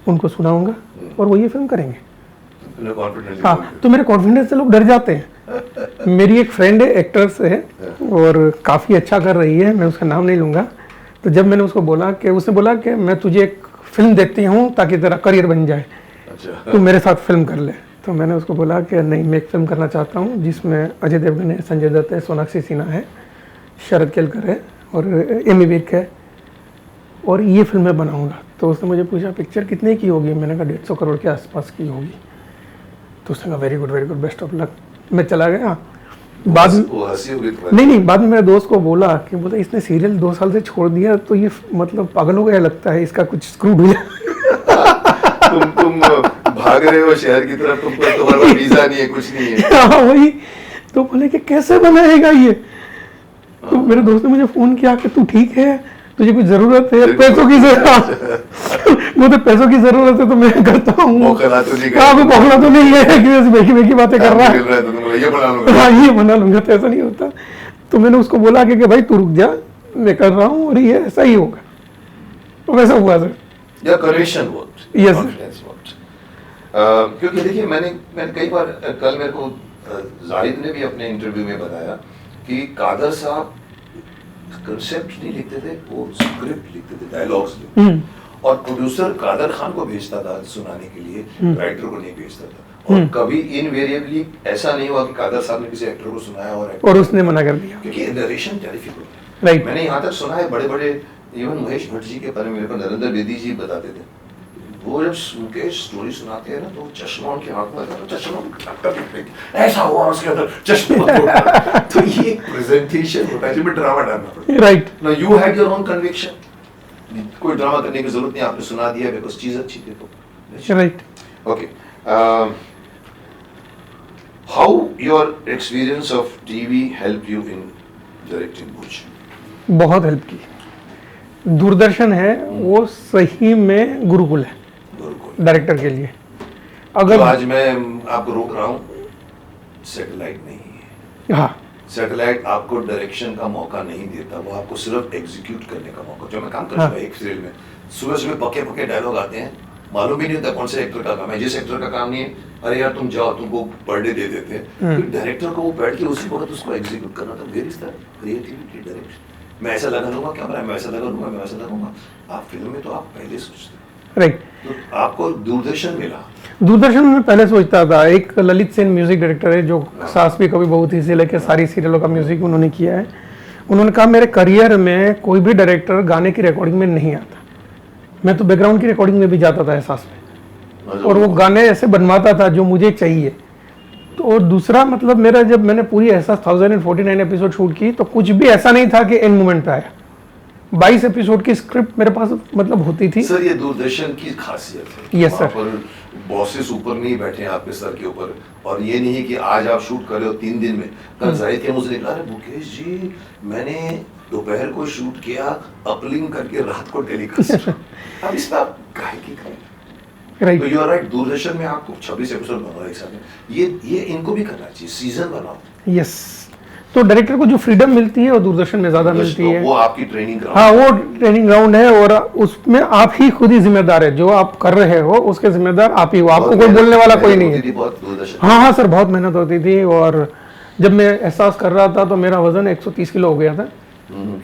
उनको सुनाऊंगा और वो ये फिल्म करेंगे। कॉन्फिडेंस। हाँ, तो मेरे कॉन्फिडेंस से लोग डर जाते हैं। मेरी एक फ्रेंड है, एक्ट्रेस है और काफ़ी अच्छा कर रही है, मैं उसका नाम नहीं लूँगा। तो जब मैंने उसको बोला कि उसने बोला कि मैं तुझे एक फिल्म देती हूँ ताकि तेरा करियर बन जाए, अच्छा। तो मेरे साथ फिल्म कर ले। तो मैंने उसको बोला कि नहीं, मैं एक फिल्म करना चाहता हूँ जिसमें अजय देवगन है, संजय दत्त है, सोनाक्षी सिन्हा है, शरद केलकर है और एमी विर्क है, और ये फिल्म मैं बनाऊँगा। तो उसने मुझे पूछा पिक्चर कितने की होगी, मैंने कहा 150 करोड़ के आसपास की होगी। तो उसने कहा very good, best of luck. मैं चला गया। बाद में वो हंसी हो गई तुम्हारी। नहीं, बाद में मेरे दोस्त को बोला कि बोला इसने सीरियल 2 साल से छोड़ दिया, तो ये मतलब पागल हो गया लगता है, इसका कुछ स्क्रूड हुआ। तुम भाग रहे हो शहर की तरफ, तुमको तुम्हारा वीजा नहीं है, कुछ नहीं है। हाँ वही, तो बोले कि कैसे बनाएगा ये। तो मेरे दोस्त ने मुझे फोन किया कि तू ठीक है, तुझे कुछ जरूरत है, पैसों की जरूरत। मुझे पैसों की जरूरत है तो मैं करता हूँ। पोखला तो नहीं हाँ, वो पोखला तो नहीं है कि बस बेकी बातें कर रहा है। तो तुम ये बना लूंगा। हाँ, ये बना लूंगा, तो ऐसा नहीं होता। तो मैंने उसको बोला कि भाई तू रुक जा, मैं कर रहा हूँ और ये ऐसा ही होगा। तो वैसा हुआ सर। या conviction worked, Yes, sir. Confidence worked. क्योंकि देखिए मैंने कई बार, कल मेरे को जाहिद ने भी अपने इंटरव्यू में बताया कि कादर साहब कंसेप्ट नहीं लिखते थे, वो स्क्रिप्ट लिखते थे, डायलॉग्स लिखते थे, और प्रोड्यूसर कादर खान को भेजता था सुनाने के लिए, राइटर को नहीं भेजता था। और कभी इनवेरिएबली ऐसा नहीं हुआ कि कादर साहब ने किसी एक्टर को सुनाया और उसने मना कर दिया। क्योंकि नरेशन टेरिफिक होता है। Right. मैंने यहाँ तक सुना है, बड़े बड़े इवन महेश भट्ट जी के बारे में मेरे को नरेंद्र बेदी जी बताते थे, वो जब मुकेश स्टोरी सुनाते हैं ना, तो चश्मा उनके हाथ में आता है, तो चश्मा ऐसा हुआ उसके अंदर चश्मा। तो ये प्रेजेंटेशन होता है जिसमें ड्रामा डालना पड़ता है। Right. Now you had your own conviction, कोई ड्रामा करने की जरूरत नहीं, आपने सुना दिया बिकॉज चीज अच्छी थी तो। Right. Okay. How your experience of TV helped you in directing Bhuj? बहुत हेल्प की। दूरदर्शन है वो सही में गुरुकुल है गुरुकुल। डायरेक्टर के लिए। तो अगर आज मैं आपको रोक रहा हूँ, सैटेलाइट नहीं है। हाँ, सैटेलाइट आपको डायरेक्शन का मौका नहीं देता, वो आपको सिर्फ एग्जीक्यूट करने का मौका। जो मैं काम कर चुका एक सीरियल में, सुबह सुबह पके पके डायलॉग आते हैं, मालूम ही नहीं होता कौन से एक्टर का काम है। जिस एक्टर का काम नहीं है, अरे यार तुम जाओ, तुमको पर डे दे देते हैं। तो डायरेक्टर को वो बैठ के उसी वक्त उसको एग्जीक्यूट करना था। Where is the creativity direction? मैं ऐसा लगा लूंगा कैमरा, मैं ऐसा लगा लूंगा, मैं ऐसा लगाऊंगा। आप फिल्म में तो आप पहले सोचते, राइट। तो आपको दूरदर्शन मिला। दूरदर्शन में पहले सोचता था, एक ललित सेन म्यूजिक डायरेक्टर है जो सास भी कभी बहू थी से लेकर सारी सीरियलों का म्यूजिक उन्होंने किया है। उन्होंने कहा मेरे करियर में कोई भी डायरेक्टर गाने की रिकॉर्डिंग में नहीं आता, मैं तो बैकग्राउंड की रिकॉर्डिंग में भी जाता था एहसास में, और वो गाने ऐसे बनवाता था जो मुझे चाहिए। तो और दूसरा मतलब मेरा, जब मैंने पूरी एहसास 1049 एपिसोड शूट की, तो कुछ भी ऐसा नहीं था कि एंड मोमेंट पे आया। 22 एपिसोड की स्क्रिप्ट मेरे पास मतलब होती थी। सर ये दूरदर्शन की खासियत है। Yes, sir. पर बॉसेस ऊपर नहीं बैठे हैं आपके सर के ऊपर, और ये नहीं है कि आज आप शूट कर रहे हो 3 दिन में। कल जाहिद के मुझे निकला, अरे मुकेश जी मैंने दोपहर को शूट किया, अपलिंग करके रात को टेलीकास्ट। अब इस पर आप काहे की करें? राइट। तो यू आर राइट, दूरदर्शन में आपको 26 एपिसोड बनाओ एक साथ में, ये इनको भी करना चाहिए, सीजन बनाओ। यस, तो डायरेक्टर को जो फ्रीडम मिलती है वो दूरदर्शन में ज्यादा मिलती है। वो आपकी ट्रेनिंग ग्राउंड। हाँ, वो ट्रेनिंग ग्राउंड है, और उसमें आप ही खुद ही जिम्मेदार है। जो आप कर रहे हो उसके जिम्मेदार आप ही हो, आपको कोई बोलने वाला कोई नहीं है। हाँ हाँ सर, बहुत मेहनत होती थी। और जब मैं एहसास कर रहा था तो मेरा वजन 130 किलो हो गया था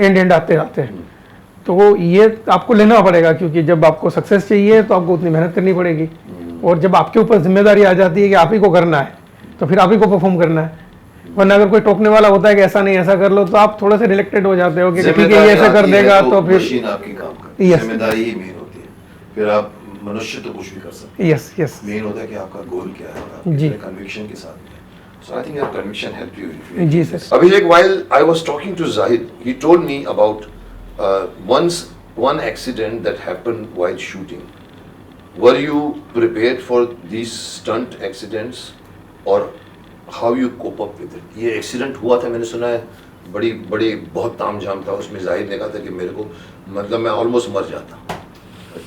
एंड आते आते। तो ये आपको लेना पड़ेगा, क्योंकि जब आपको सक्सेस चाहिए तो आपको उतनी मेहनत करनी पड़ेगी। और जब आपके ऊपर जिम्मेदारी आ जाती है कि आप ही को करना है तो फिर आप ही को परफॉर्म करना है। वरना अगर कोई टोकने वाला होता है कि ऐसा नहीं ऐसा कर लो, तो आप थोड़े से रिलेक्टेड हो जाते हो कि ठीक है ये ऐसा कर देगा तो फिर मशीन आपकी काम करती है, जिम्मेदारी ही मेन होती है। फिर आप मनुष्य तो कुछ भी कर सकते हैं। यस यस मेन होता है कि आपका गोल क्या है और जी। आप कन्विक्शन के साथ में। So I think your conviction helped you. जी sir. Abhishek, while I was talking to Zahid, he told me about one accident that happened while shooting. Were you prepared for these stunt accidents, or how you cope up with it? ये accident हुआ था, मैंने सुना है बड़ी बहुत तामझाम था उसमें। जाहिद ने कहा था कि मेरे को मतलब मैं ऑलमोस्ट मर जाता,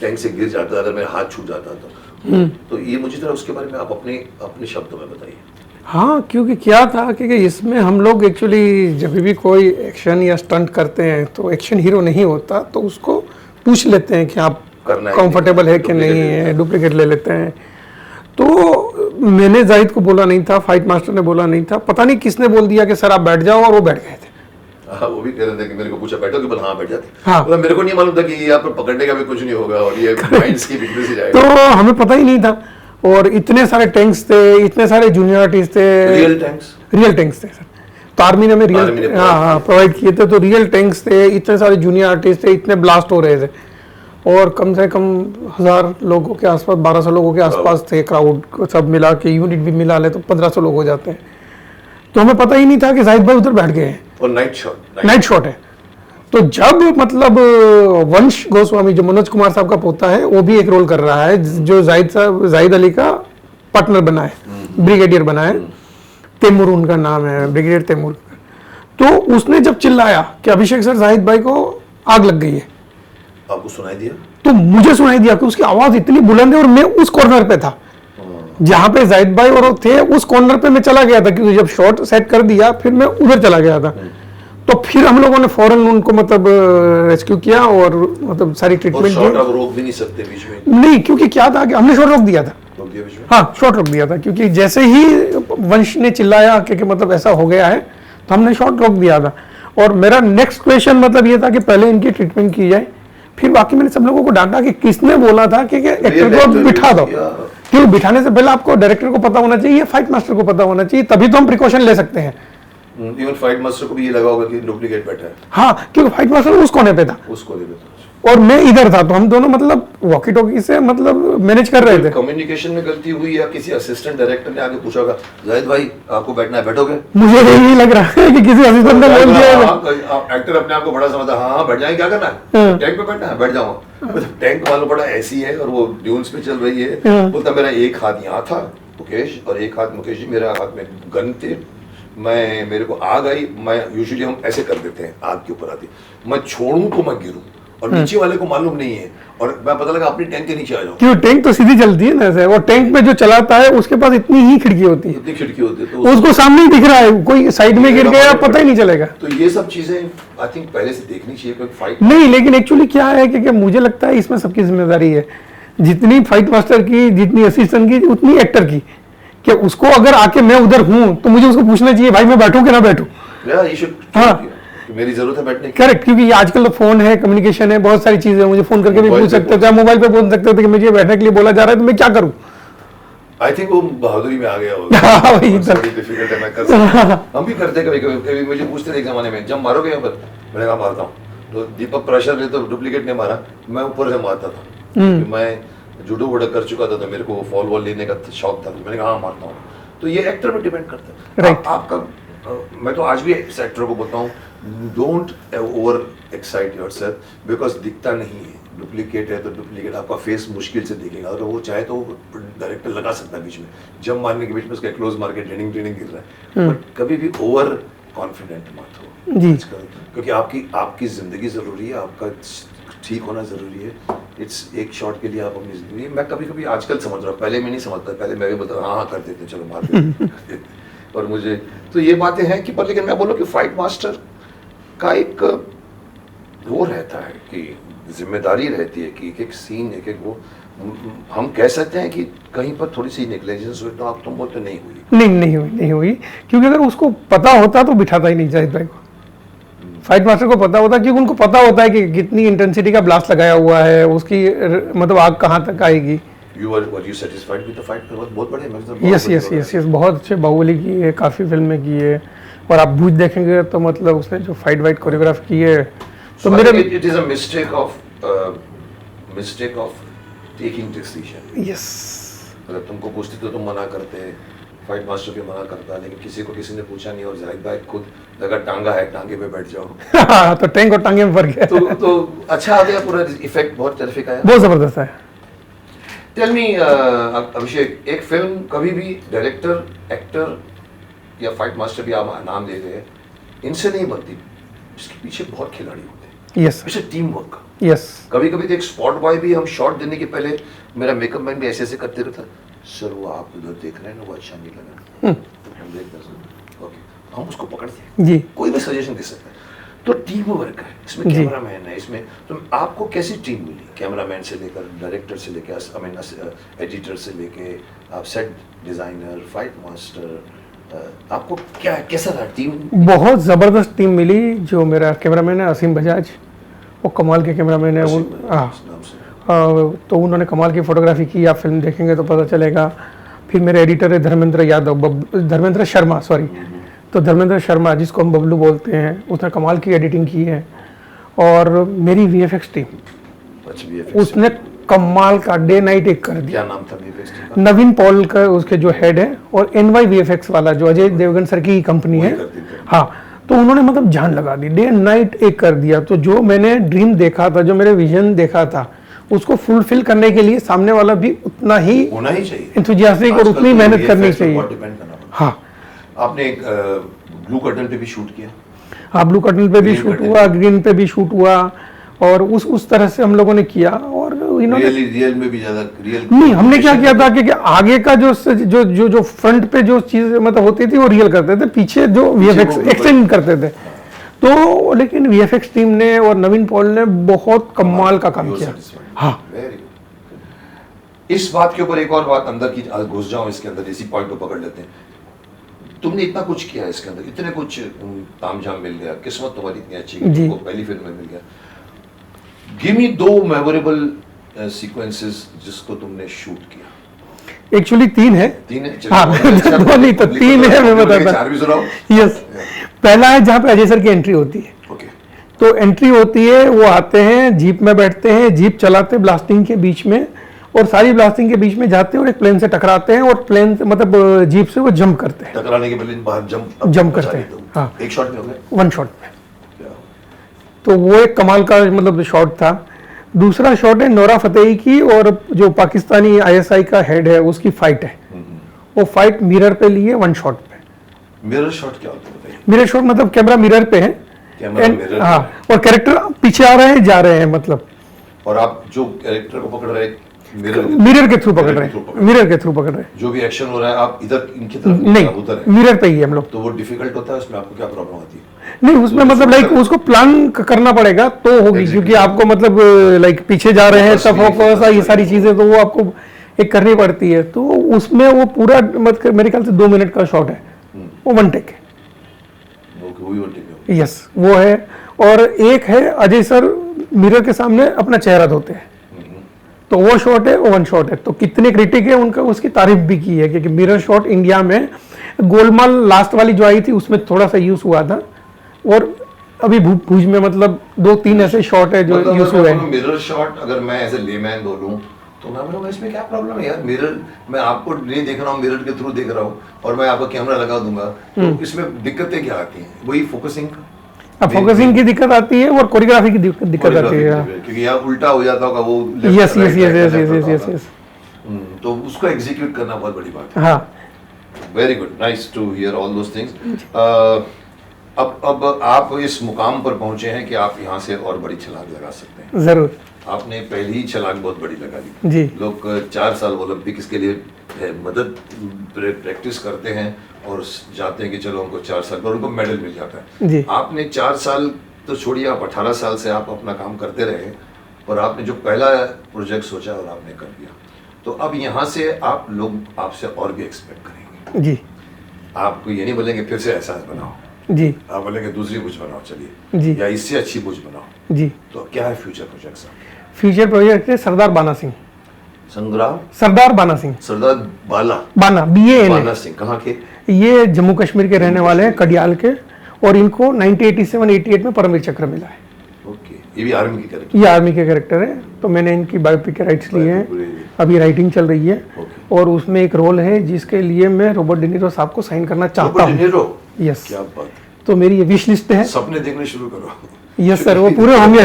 टैंक से गिर जाता अगर मेरा हाथ छूट जाता तो ये मुझे जरा उसके बारे में आप अपने शब्दों में बताइए। हाँ, क्योंकि क्या था कि इसमें हम लोग एक्चुअली जब भी कोई एक्शन या स्टंट करते हैं तो एक्शन हीरो नहीं होता, तो उसको पूछ लेते हैं कि आप कंफर्टेबल है कि नहीं है, डुप्लीकेट ले लेते हैं। तो मैंने जाहिद को बोला नहीं था, फाइट मास्टर ने बोला नहीं था, पता नहीं किसने बोल दिया कि सर आप बैठ जाओ, और वो बैठ गए थे। वो भी कह रहे थे कि मेरे को पूछा बैठो कि बोला हाँ बैठ जाते। हाँ। मतलब मेरे को नहीं मालूम था कि यहाँ पर पकड़ने का भी कुछ नहीं होगा और ये माइंड्स की वीकनेस ही जाएगा। तो हमें पता ही नहीं था, और इतने सारे टैंक्स थे, इतने सारे जूनियर आर्टिस्ट थे। रियल टैंक्स थे सर, तो आर्मी ने हमें रियल हाँ प्रोवाइड किए थे। तो रियल टैंक्स थे, इतने सारे जूनियर आर्टिस्ट थे, इतने ब्लास्ट हो रहे थे, और कम से कम 1000 लोगों के आसपास, 1200 लोगों के आसपास थे क्राउड को, सब मिला के यूनिट भी मिला ले तो 1500 लोग हो जाते हैं। तो हमें पता ही नहीं था कि जाहिद भाई उधर बैठ गए हैं, और नाइट शॉट है। तो जब मतलब वंश गोस्वामी जो मनोज कुमार साहब का पोता है, वो भी एक रोल कर रहा है, जो जाहिद अली का पार्टनर बना है, ब्रिगेडियर बना है, तैमूर उनका नाम है, ब्रिगेडियर तैमूर। तो उसने जब चिल्लाया कि अभिषेक सर जाहिद भाई को आग लग गई है, आपको सुनाई दिया? तो मुझे सुनाई दिया कि उसकी आवाज इतनी बुलंद है, और मैं उस कॉर्नर पे था जहां पे जाहिद भाई और वो थे, उस कॉर्नर पे मैं चला गया था, क्योंकि जब शॉट सेट कर दिया फिर मैं उधर चला गया था। तो फिर हम लोगों ने फौरन उनको मतलब रेस्क्यू किया और मतलब सारी ट्रीटमेंट की। शॉट आप रोक भी नहीं सकते बीच में? नहीं, क्योंकि क्या था कि हमने शॉट रोक दिया था। बीच में? हाँ, शॉट रोक दिया था, क्योंकि जैसे ही वंश ने चिल्लाया कि मतलब ऐसा हो गया है, तो हमने शॉट रोक दिया था। और मेरा नेक्स्ट क्वेश्चन मतलब ये था कि पहले इनकी ट्रीटमेंट की जाए, फिर बाकी मैंने सब लोगों को डांटा कि किसने बोला था कि एक्टर को बिठा दो। क्यों बिठाने से पहले आपको डायरेक्टर को पता होना चाहिए, फाइट मास्टर को पता होना चाहिए, तभी तो हम प्रिकॉशन ले सकते हैं। इवन फाइट मास्टर को भी ये लगा होगा कि डुप्लीकेट बैठा है। हाँ, क्योंकि फाइट मास्टर उस कोने पे था, उस कोने पे था, और मैं इधर था, तो हम दोनों मतलब वॉकी टॉकी से मतलब मैनेज कर रहे थे। कम्युनिकेशन में गलती हुई या किसी असिस्टेंट डायरेक्टर ने आके पूछा होगा जाहिद भाई आपको बैठना है, बैठोगे? मुझे यही लग रहा है कि किसी असिस्टेंट ने बोल दिया है। एक्टर अपने आप को बड़ा समझता, हाँ बैठ जाएंगे, क्या करना है, टैंक पे बैठना है, बैठ जाऊंगा। टैंक वालों बड़ा ऐसी है और वो ड्यून्स पे चल रही है। बोलता मेरा एक हाथ यहाँ था मुकेश, और एक हाथ मुकेश जी, मेरा हाथ में गन थे, मेरे को आग आई, मैं यूजुअली हम ऐसे कर देते हैं, आग के ऊपर आती, मैं छोड़ूं तो मैं गिरूं, और नीचे वाले को मालूम नहीं है, और मैं पता लगा अपनी टैंक के नीचे आ जाऊं। क्यों, टैंक तो सीधी चलती है ना सर, और टैंक में जो चलाता है उसके पास इतनी ही खिड़की होती है, इतनी खिड़की होती है, तो उसको सामने ही दिख रहा है, कोई साइड में गिर गया पता ही नहीं चलेगा। तो ये सब चीजें आई थिंक पहले से देखनी चाहिए कोई फाइट नहीं। लेकिन एक्चुअली क्या है कि मुझे लगता है इसमें सबकी जिम्मेदारी है, जितनी फाइट मास्टर की, जितनी असिस्टेंट की, उतनी एक्टर की, कि उसको अगर आके मैं उधर हूं तो मुझे उसको पूछना चाहिए भाई मैं बैठूं कि ना बैठूं। हाँ, मेरी जरूरत है बैठने की। करेक्ट, क्योंकि आजकल तो फोन है, कम्युनिकेशन है, बहुत सारी चीजें, मुझे फोन करके भी पूछ सकते थे, मोबाइल पे बोल सकते थे कि मुझे बैठने के लिए बोला जा रहा है, तो मैं क्या करूं। आई थिंक वो बहादुरी में आ गया होगा। डिफिकल्ट है, मैं कर सकता। हम भी करते कभी कभी, मुझे पूछते थे एक जमाने में, जब मारोगे यहाँ पर, मैंने कहा मारता हूँ, तो दीपक प्रेशर ले तो डुप्लीकेट ने मारा, मैं ऊपर से मारता था, मैं जूडो वूडो कर चुका था, तो मेरे को फॉल वॉल लेने का शौक था, मैंने कहा हाँ मारता हूँ। तो ये एक्टर पे डिपेंड करता है। आपका मैं तो आज भी एक्टर को बोलता हूँ, don't over excite yourself, because दिखता नहीं है, डुप्लीकेट है तो डुप्लीकेट, आपका फेस मुश्किल से दिखेगा, अगर वो चाहे तो डायरेक्टर लगा सकता है बीच में, जब मारने के बीच में उसका क्लोज मार के ट्रेनिंग गिर रहा है, बट कभी भी ओवर कॉन्फिडेंट मत हो जी, क्योंकि आपकी जिंदगी जरूरी है, आपका ठीक होना जरूरी है। इट्स एक शॉट के लिए आप अपनी जिंदगी, मैं कभी कभी आजकल समझ रहा हूँ, पहले मैं नहीं समझता, पहले मैं भी बोलता हाँ हाँ कर देते चलो मार देते और मुझे तो ये बातें हैं कि, पर लेकिन मैं बोलूँ कि फाइट मास्टर का एक वो रहता है कि जिम्मेदारी रहती है कि एक सीन एक वो, हम कह सकते हैं कि कहीं पर थोड़ी सी नेग्लिजेंस हुई, तो आप तुम बोलते नहीं हुई। नहीं हुई, क्योंकि अगर उसको पता होता तो बिठाता ही नहीं जाहिद भाई को। फाइट मास्टर को पता होता, क्योंकि उनको पता होता है कि कितनी इंटेंसिटी का ब्लास्ट लगाया हुआ है, उसकी मतलब आग कहाँ तक आएगी, were you satisfied with the fight? बहुत बड़े मतलब यस यस यस यस, बहुत अच्छे बाहुबली की है, काफ़ी फिल्में की है, और आप भूज देखेंगे तो मतलब उसने जो फाइट वाइट कोरियोग्राफ की है तो मेरे it is a mistake of taking decision. Yes मतलब तुमको पूछती तो तुम मना करते, फाइट मास्टर भी मना करता, लेकिन किसी ने पूछा नहीं और जाहिद भाई खुद लगा टांगा है, टांगे पे बैठ जाओ। तो टैंक और टांगे में फर्क है। तो अच्छा आ गया, पूरा इफेक्ट बहुत टेरिफिक आया, बहुत ज़बरदस्त है। टेल मी अभिषेक, एक फिल्म कभी भी डायरेक्टर, एक्टर या फाइट मास्टर भी आप नाम ले रहे हैं, इनसे नहीं बनती, इसके पीछे बहुत खिलाड़ी होते हैं। Yes its team work. Yes कभी कभी तो एक स्पॉट बॉय भी, हम शॉट देने के पहले मेरा मेकअप मैन भी ऐसे ऐसे करते रहता, सर वो आप उधर देख रहे हैं ना, वो अच्छा नहीं लगा, हम देख रहे हैं, ओके, हम उसको पकड़ते हैं, जी कोई भी सजेशन दे सकता है। तो टीम वर्क है इसमें, जी। कैमरामैन है इसमें, तो आपको कैसी टीम मिली, कैमरामैन से लेकर डायरेक्टर से लेकर, आई मीन एडिटर से लेके आप सेट डिजाइनर, फाइट मास्टर, आपको क्या कैसा रहा टीम? बहुत ज़बरदस्त टीम मिली। जो मेरा कैमरामैन है असीम बजाज, वो कमाल के कैमरामैन है। हाँ, नाम से तो उन्होंने कमाल की फ़ोटोग्राफी की, आप फिल्म देखेंगे तो पता चलेगा। फिर मेरे एडिटर है धर्मेंद्र शर्मा, सॉरी, तो धर्मेंद्र शर्मा जिसको हम बबलू बोलते हैं, उसने कमाल की एडिटिंग की है। और मेरी वीएफएक्स टीम, अच्छा VFX उसने कमाल का डे नाइट एक कर दिया। क्या नाम था VFX टीम का? नवीन पॉल का उसके जो हेड है, और NY VFX वाला जो अजय देवगन सर की कंपनी है, वही करते थे। हाँ, तो उन्होंने मतलब जान लगा दी, डे नाइट एक कर दिया। तो जो मैंने ड्रीम देखा था, जो मेरे विजन देखा था, उसको फुलफिल करने के लिए सामने वाला भी उतना ही होना ही चाहिए, इंथुजियास्टिक और आजकल उतनी तो मेहनत VFX करनी पे चाहिए। बहुत डिपेंड करना पड़ता हाँ है। आपने एक ब्लू कर्टन पे भी शूट किया, हाँ, ब्लू कर्टन पे भी Green शूट curtain हुआ, ग्रीन पे भी शूट हुआ, और उस तरह से हम लोगों ने किया। और इन्होंने रियल में भी ज्यादा रियल नहीं, हमने क्या किया था कि आगे का जो फ्रंट पे जो चीज मतलब होती थी वो रियल करते थे, पीछे जो वीएफएक्स वो एक्सटेंड करते थे। तो लेकिन वीएफएक्स टीम ने और नवीन पॉल ने बहुत कमाल का काम किया। हाँ, वेरी गुड। इस बात के ऊपर एक और बात अंदर की घुस जाऊं, इसके अंदर इसी पॉइंट को पकड़ लेते हैं। तुमने इतना कुछ किया इसके अंदर, इतने कुछ तामझाम मिल गया, किस्मत तुम्हारी इतनी अच्छी कि जी। तुमको पहली फिल्म में मिल गया। गिव मी 2 मेमोरेबल सीक्वेंसेस जिसको तुमने शूट किया। एक्चुअली 3 है। 3 है? हाँ, दो नहीं तो 3 है, मैं बताता चार भी सुनाओ। हूँ। यस, पहला है जहाँ पे अजय सर की एंट्री होती है। ओके, तो एंट्री होती है, वो आते हैं, जीप में बैठते हैं, जीप चलाते ब्लास्टिंग के बीच में, और सारी ब्लास्टिंग के बीच में जाते हैं और एक प्लेन से टकराते हैं, और प्लेन से मतलब जीप से वो जंप करते हैं, टकराने के पहले बाहर जंप करते हैं। हाँ, एक शॉट में हो गया। 1 शॉट में। क्या? तो वो एक कमाल का मतलब शॉट था। दूसरा शॉट है नोरा फतेही की और जो पाकिस्तानी ISI का हेड है उसकी फाइट है। वो फाइट मिरर पे लिए 1 शॉट पे। मिरर शॉट क्या होता है बताइए? मिरर शॉट मतलब कैमरा मिरर पे है, कैमरा मिरर हाँ, और कैरेक्टर पीछे आ रहे हैं, जा रहे हैं, मतलब और आप जो कैरेक्टर को पकड़ रहे हैं मिरर के थ्रू पकड़ रहे हैं, मिरर के थ्रू पकड़ रहे हैं। जो भी एक्शन हो रहा है आप इधर इनकी तरफ नहीं, उधर है, मिरर पे ही है हम लोग। तो वो डिफिकल्ट होता है, उसमें आपको क्या प्रॉब्लम आती है? नहीं, उसमें मतलब लाइक उसको प्लान करना पड़ेगा तो होगी, क्योंकि आपको मतलब लाइक पीछे जा रहे हैं, सब फोकस, ये सारी चीजें तो वो आपको एक करनी पड़ती है। तो उसमें वो पूरा मतलब मेरे ख्याल से 2 मिनट का शॉट है, वो 1 टेक है। वही वो ठीक है। यस, वो है। और एक है अजय सर मिरर के सामने अपना चेहरा धोते हैं, तो वो शॉट है, वो 1 शॉट है। तो कितने क्रिटिक है उनका, उसकी तारीफ भी की है, क्योंकि मिरर शॉट इंडिया में गोलमाल लास्ट वाली जो आई थी उसमें थोड़ा सा यूज हुआ था, और अभी भूज में मतलब 2-3 ऐसे शॉट है जो यूज हुए हैं। मिरर शॉट अगर मैं एज ए लेमैन बोलूं तो मैं बोलूंगा इसमें क्या प्रॉब्लम है यार, मिरर मैं आपको नहीं देख रहा हूँ, मिरर के थ्रू देख रहा हूँ और मैं आपका कैमरा लगा दूंगा, तो इसमें दिक्कतें क्या आती हैं? वही फोकसिंग, अब फोकसिंग की दिक्कत आती है और कोरियोग्राफी की दिक्कत आती है। क्योंकि यहाँ उल्टा हो जाता होगा वो। Yes yes yes yes yes yes yes, तो उसको एग्जीक्यूट करना बहुत बड़ी बात है। हाँ, very good, nice to hear all those things. अब आप इस मुकाम पर पहुंचे हैं कि आप यहाँ से और बड़ी छलांग लगा सकते हैं। जरूर। आपने पहली ही छलांग बहुत बड़ी लगा ली। जी। लोग 4 साल ओलंपिक्स के लिए मदद प्रैक्टिस करते हैं और जाते हैं कि चलो हमको 4 साल पर उनको मेडल मिल जाता है। जी। आपने 4 साल तो छोड़िए, आप 18 साल से आप अपना काम करते रहे और आपने जो पहला प्रोजेक्ट सोचा और आपने कर दिया, तो अब यहाँ से आप लोग आपसे और भी एक्सपेक्ट करेंगे। जी आपको ये नहीं बोलेंगे फिर से एहसास बनाओ, जी आप बोलेंगे दूसरी बुझ बनाओ, चलिए जी या इससे अच्छी बुझ बनाओ। जी। तो क्या है फ्यूचर प्रोजेक्ट्स? फ्यूचर प्रोजेक्ट है सरदार बाना सिंह। संग्राम सरदार बाना सिंह, सरदार बाला बाना BANA। बाला सिंह कहाँ के? ये जम्मू कश्मीर के रहने वाले हैं, कडियाल के, और इनको 1987-88 में परमवीर चक्र मिला है। ओके, ये भी आर्मी की कैरेक्टर? ये आर्मी के कैरेक्टर है, तो मैंने इनकी बायोपिक के राइट्स लिए हैं, अभी राइटिंग चल रही है। और उसमें एक रोल है जिसके लिए मैं रॉबर्ट डिनीरो साहब को साइन करना चाहता हूँ। यस, क्या बात, तो मेरी ये विश लिस्ट है। सपने देखने शुरू करो। यस सर, वो पूरे होंगे।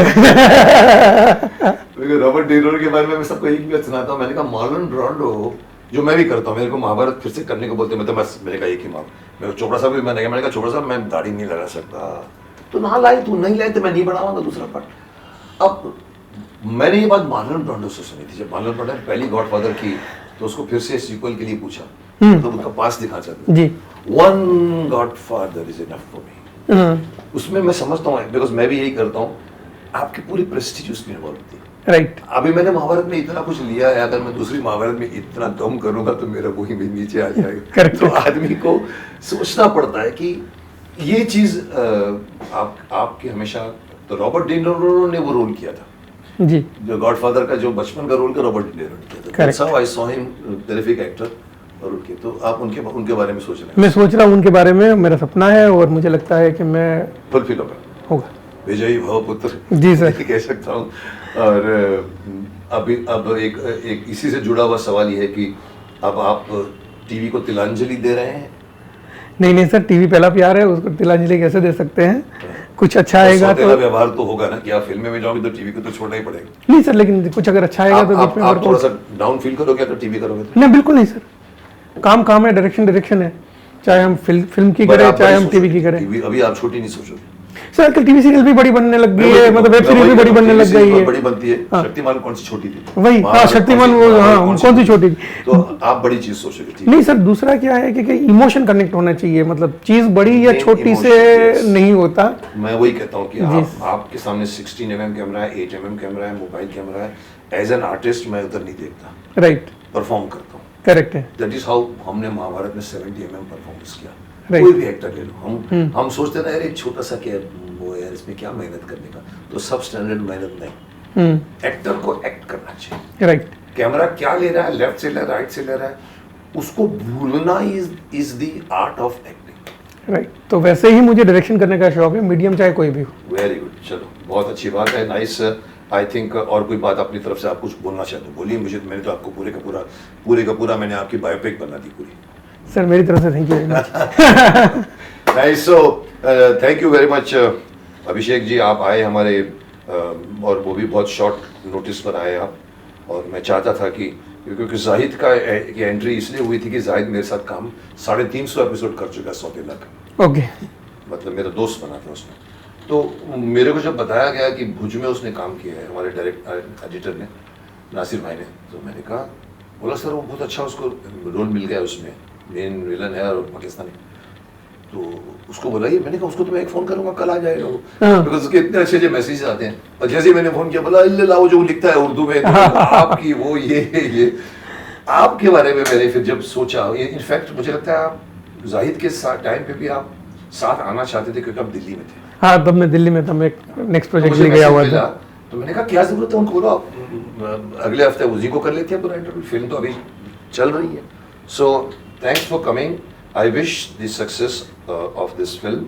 रॉबर्ट डिनीरो के बारे में मैं सबको एक बात सुनाता हूँ। मैंने कहा मार्लन ब्रांडो, जो मैं भी करता हूँ, मेरे को महाभारत फिर से करने को बोलते हैं, मतलब मैंने कहा एक ही माँ, मेरे चोपड़ा साहब भी मैंने कहा चोपड़ा साहब मैं दाढ़ी नहीं लगा सकता, तो ना लाए, तू नहीं लाए तो मैं नहीं बनाऊंगा दूसरा पार्ट। अब मैंने ये बात मार्लन ब्रांडो से सुनी थी, जब मार्लन ब्रांडो ने पहली गॉडफादर की तो उसको फिर से सीक्वल के लिए पूछा, तो उसका पास दिखा चाहता जी, one godfather is enough for me. उसमें मैं समझता हूँ, बिकॉज मैं भी यही करता हूँ, आपकी पूरी प्रेस्टीज उसमें इन्वॉल्व होती है। राइट। अभी मैंने महाभारत में इतना कुछ लिया है, अगर मैं दूसरी महाभारत में इतना कम करूंगा तो मेरा वही भी नीचे आ जाएगा। तो आदमी को सोचना पड़ता है कि ये चीज आपके हमेशा, तो रॉबर्ट डी निरो ने वो रोल किया था जी, जो गॉडफादर का, जो बचपन का रोल का रॉबर्ट डी निरो ने किया था। That's how I saw him, terrific actor. और तो आप उनके बारे में सोच रहे हैं? मैं सोच रहा हूँ उनके बारे में, मेरा सपना है और मुझे लगता है कि मैं फुलफिल होगा। विजयी भव पुत्र जी सर, कह सकता हूँ। और अब एक इसी से जुड़ा हुआ सवाल ये है कि अब आप टीवी को तिलांजलि दे रहे हैं? नहीं सर, टीवी पहला प्यार है, उसको तिलांजलि कैसे दे सकते हैं? कुछ अच्छा आएगा तो व्यवहार तो होगा ना, कि आप फिल्म में जाओगे तो टीवी को तो छोड़ना ही पड़ेगा। नहीं सर, लेकिन कुछ अगर अच्छा आएगा तो बीच में आप थोड़ा सा डाउन फील करोगे अगर टीवी करोगे तो? नहीं, बिल्कुल नहीं सर, काम है, डायरेक्शन है, चाहे हम फिल्म की करें चाहे हम टीवी की करें। अभी आप छोटी नहीं सोचोगे सर, आजकल टीवी सीरियल भी बड़ी बनने लग गई है, मतलब वेब सीरीज भी बड़ी बनने लग गई है। बड़ी बनती है। शक्तिमान कौन सी छोटी थी? वही, हाँ, शक्तिमान वो, हाँ, कौन सी छोटी थी? तो आप बड़ी चीज सोचोगे। नहीं सर, दूसरा क्या है कि इमोशन कनेक्ट होना चाहिए, मतलब चीज बड़ी या छोटी से नहीं होता। मैं वही कहता हूँ कि आपके सामने 16mm कैमरा है, 8mm कैमरा है, मोबाइल कैमरा है, एज एन आर्टिस्ट मैं उधर नहीं देखता, राइट, परफॉर्म करता हूँ। करेक्ट है। दैट इज हाउ हमने महाभारत में 70mm परफॉर्मेंस किया। कोई भी एक्टर ले लो, हम सोचते ना यार एक छोटा सा क्या वो यार, इसमें क्या मेहनत करने का, तो सब स्टैंडर्ड मेहनत नहीं। एक्टर को एक्ट करना चाहिए। राइट। कैमरा क्या ले रहा है, लेफ्ट से ले रहा है, राइट से ले रहा है, उसको भूलना is the art of acting. Right. तो वैसे ही मुझे डायरेक्शन करने का शौक है, मीडियम चाहे कोई भी हो। वेरी गुड, चलो बहुत अच्छी बात है, नाइस। आई थिंक और कोई बात अपनी तरफ से आप कुछ बोलना चाहते हो बोलिए। मैंने तो आपको पूरे का पूरा मैंने आपकी बायोपिक बना दी पूरी। सर, मेरी तरफ से thank you very much. Nice, so thank you very much Abhishek ji, आप आए हमारे और वो भी बहुत शॉर्ट नोटिस पर आए आप। और मैं चाहता था कि क्योंकि जाहिद का एंट्री इसलिए हुई थी कि जाहिद मेरे साथ काम 350 एपिसोड कर चुका है सौतेला का। ओके। मतलब मेरा दोस्त बना था उसने। तो मेरे को जब बताया गया कि भुज में उसने काम किया है हमारे डायरेक्ट एडिटर ने, नासिर भाई ने, तो मैंने कहा, बोला सर वो बहुत अच्छा उसको रोल मिल गया, उसमें मेन विलन है और पाकिस्तानी, तो उसको बुलाइए। मैंने कहा उसको तो मैं एक फ़ोन करूंगा, कल आ जाएगा वो, बिकॉज उसके इतने अच्छे मैसेज आते हैं। और जैसे ही मैंने फ़ोन किया, बोला इल्ला वो जो लिखता है उर्दू में, आपकी वो ये आपके बारे में मैंने फिर जब सोचा, इनफैक्ट मुझे लगता है आप जाहिद के साथ टाइम पे भी आप साथ आना चाहते थे क्योंकि आप दिल्ली में थे। हाँ, तब मैं दिल्ली में था, मैं नेक्स्ट प्रोजेक्ट में गया हुआ था। तो मैंने कहा क्या जरूरत है, उनको बोलो अगले हफ्ते उसी को कर लेते हैं पूरा इंटरव्यू, फिल्म तो अभी चल रही है। So thanks for coming, I wish the success of this film.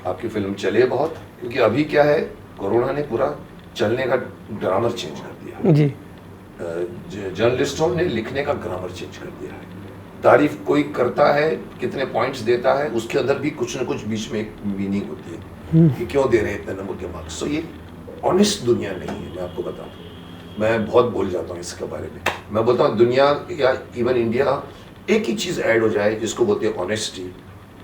आपकी फिल्म चले बहुत, क्योंकि अभी क्या है, कोरोना ने पूरा चलने का ग्रामर चेंज कर दिया जी। जर्नलिस्टों ने लिखने का ग्रामर चेंज कर दिया है। तारीफ कोई करता है, कितने पॉइंट्स देता है, उसके अंदर भी कुछ ना कुछ बीच में एक मीनिंग होती है कि क्यों दे रहे हैं इतने नंबर के मार्क्स। सो ये ऑनेस्ट दुनिया नहीं है, मैं आपको बताता हूँ। मैं बहुत बोल जाता हूँ इसके बारे में। मैं बोलता हूँ दुनिया या इवन इंडिया, एक ही चीज़ ऐड हो जाए जिसको बोलते हैं ऑनेस्टी,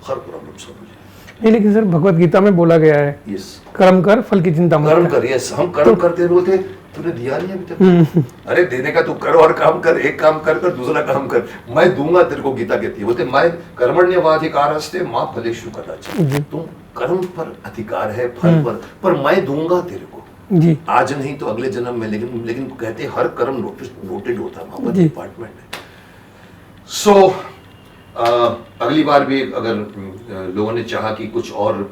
हर प्रॉब्लम सॉल्व हो जाए। नहीं, लेकिन सर भगवत गीता में बोला गया है, यस, कर्म कर फल की चिंता मत कर्म कर। यस, हम कर्म करते बोलते तूने दिया नहीं अभी तक। अरे देने का तू कर और काम कर, एक काम कर दूसरा काम कर, मैं दूंगा तेरे को, गीता कहती है। बोलते मैं कर्मण्यवाधिकारस्ते मां फलेषु कदाचित्, तुम कर्म पर अधिकार है, फल पर मैं दूंगा तेरे को जी, आज नहीं तो अगले जन्म में। लेकिन कहते हैं हर कर्म नोटेड होता है, वहां पर डिपार्टमेंट है। सो अगली बार भी अगर लोगों ने चाहा कि कुछ और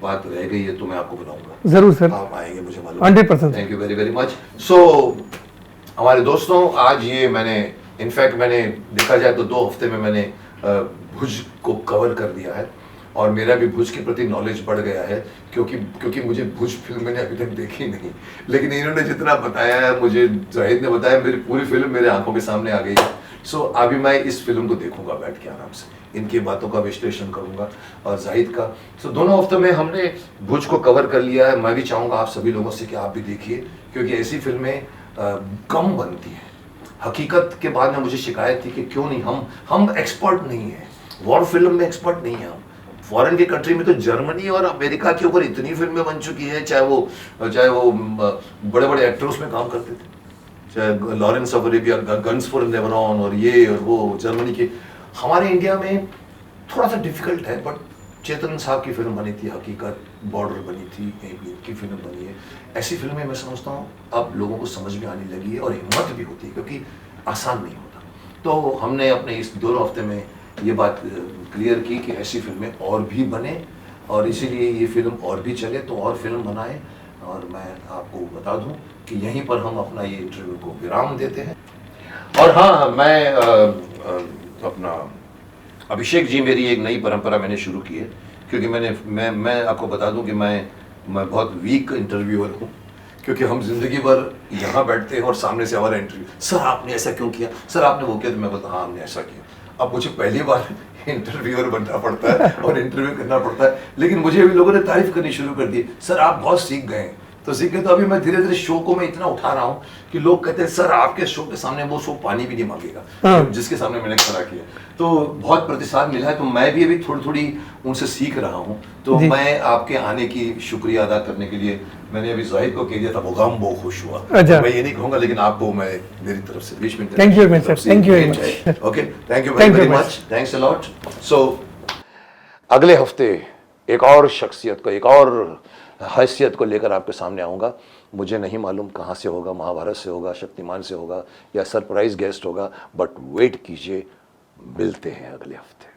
बात रह गई है तो मैं आपको बुलाऊंगा जरूर सर, आप आएंगे, मुझे मालूम। 100%। Thank you very very much. So हमारे दोस्तों, आज ये मैंने इनफैक्ट मैंने देखा जाए तो 2 हफ्ते में मैंने भुज को कवर कर दिया है और मेरा भी भुज के प्रति नॉलेज बढ़ गया है, क्योंकि मुझे भुज फिल्म मैंने अभी तक देखी नहीं, लेकिन इन्होंने जितना बताया है, मुझे जाहिद ने बताया, मेरी पूरी फिल्म मेरे आंखों के सामने आ गई है। सो अभी मैं इस फिल्म को देखूंगा बैठ के आराम से, इनकी बातों का विश्लेषण करूंगा और जाहिद का। सो दोनों हफ्तों में हमने भुज को कवर कर लिया है। मैं भी चाहूँगा आप सभी लोगों से कि आप भी देखिए, क्योंकि ऐसी फिल्में कम बनती हैं। हकीकत के बाद में मुझे शिकायत थी कि क्यों नहीं हम एक्सपर्ट नहीं हैं, वॉर फिल्म में एक्सपर्ट नहीं है हम। फॉरेन के कंट्री में तो जर्मनी और अमेरिका के ऊपर इतनी फिल्में बन चुकी हैं, चाहे वो बड़े बड़े एक्टर उसमें काम करते थे, चाहे Lawrence of Arabia, guns for Lebanon और ये और वो जर्मनी के। हमारे इंडिया में थोड़ा सा डिफिकल्ट है, बट चेतन साहब की फिल्म बनी थी हकीकत, बॉर्डर बनी थी, की फिल्म बनी है। ऐसी फिल्में मैं समझता हूँ अब लोगों को समझ में आने लगी है और हिम्मत भी होती है, क्योंकि आसान नहीं होता। तो हमने अपने इस 2 हफ्ते में ये बात क्लियर की कि ऐसी फिल्में और भी बने और इसीलिए ये फिल्म और भी चले तो और फिल्म बनाएं। और मैं आपको बता दूं कि यहीं पर हम अपना ये इंटरव्यू को विराम देते हैं। और हाँ, मैं अपना अभिषेक जी, मेरी एक नई परंपरा मैंने शुरू की है, क्योंकि मैं आपको बता दूं कि मैं बहुत वीक इंटरव्यूअर हूँ, क्योंकि हम जिंदगी भर यहाँ बैठते हैं और सामने से हमारा इंटरव्यू, सर आपने ऐसा क्यों किया, सर आपने वो किया, तो मैं बोलता हाँ हमने ऐसा किया। अब मुझे पहली बार इंटरव्यूअर बनना पड़ता है और इंटरव्यू करना पड़ता है, लेकिन मुझे अभी लोगों ने तारीफ करनी शुरू कर दी, सर आप बहुत सीख गए। तो सीख गए तो अभी मैं धीरे धीरे शो को मैं इतना उठा रहा हूँ कि लोग कहते हैं सर आपके शो के सामने वो शो पानी भी नहीं मांगेगा जिसके सामने मैंने खड़ा किया। तो बहुत प्रतिसाद मिला है, तो मैं भी अभी थोड़ी थोड़ी उनसे सीख रहा हूँ। तो मैं आपके आने की शुक्रिया अदा करने के लिए मैंने अभी जाहिद को कह दिया था, वो बहुत खुश हुआ। मैं ये नहीं कहूँगा, लेकिन आपको मैं मेरी तरफ से 20 minute thank you sir, thank you very much. Okay, thank you very much, thanks a lot. So अगले हफ्ते एक और शख्सियत को, एक और हैसियत को लेकर आपके सामने आऊँगा। मुझे नहीं मालूम कहाँ से होगा, महाभारत से होगा, शक्तिमान से होगा या सरप्राइज गेस्ट होगा, बट वेट कीजिए, मिलते हैं अगले हफ्ते।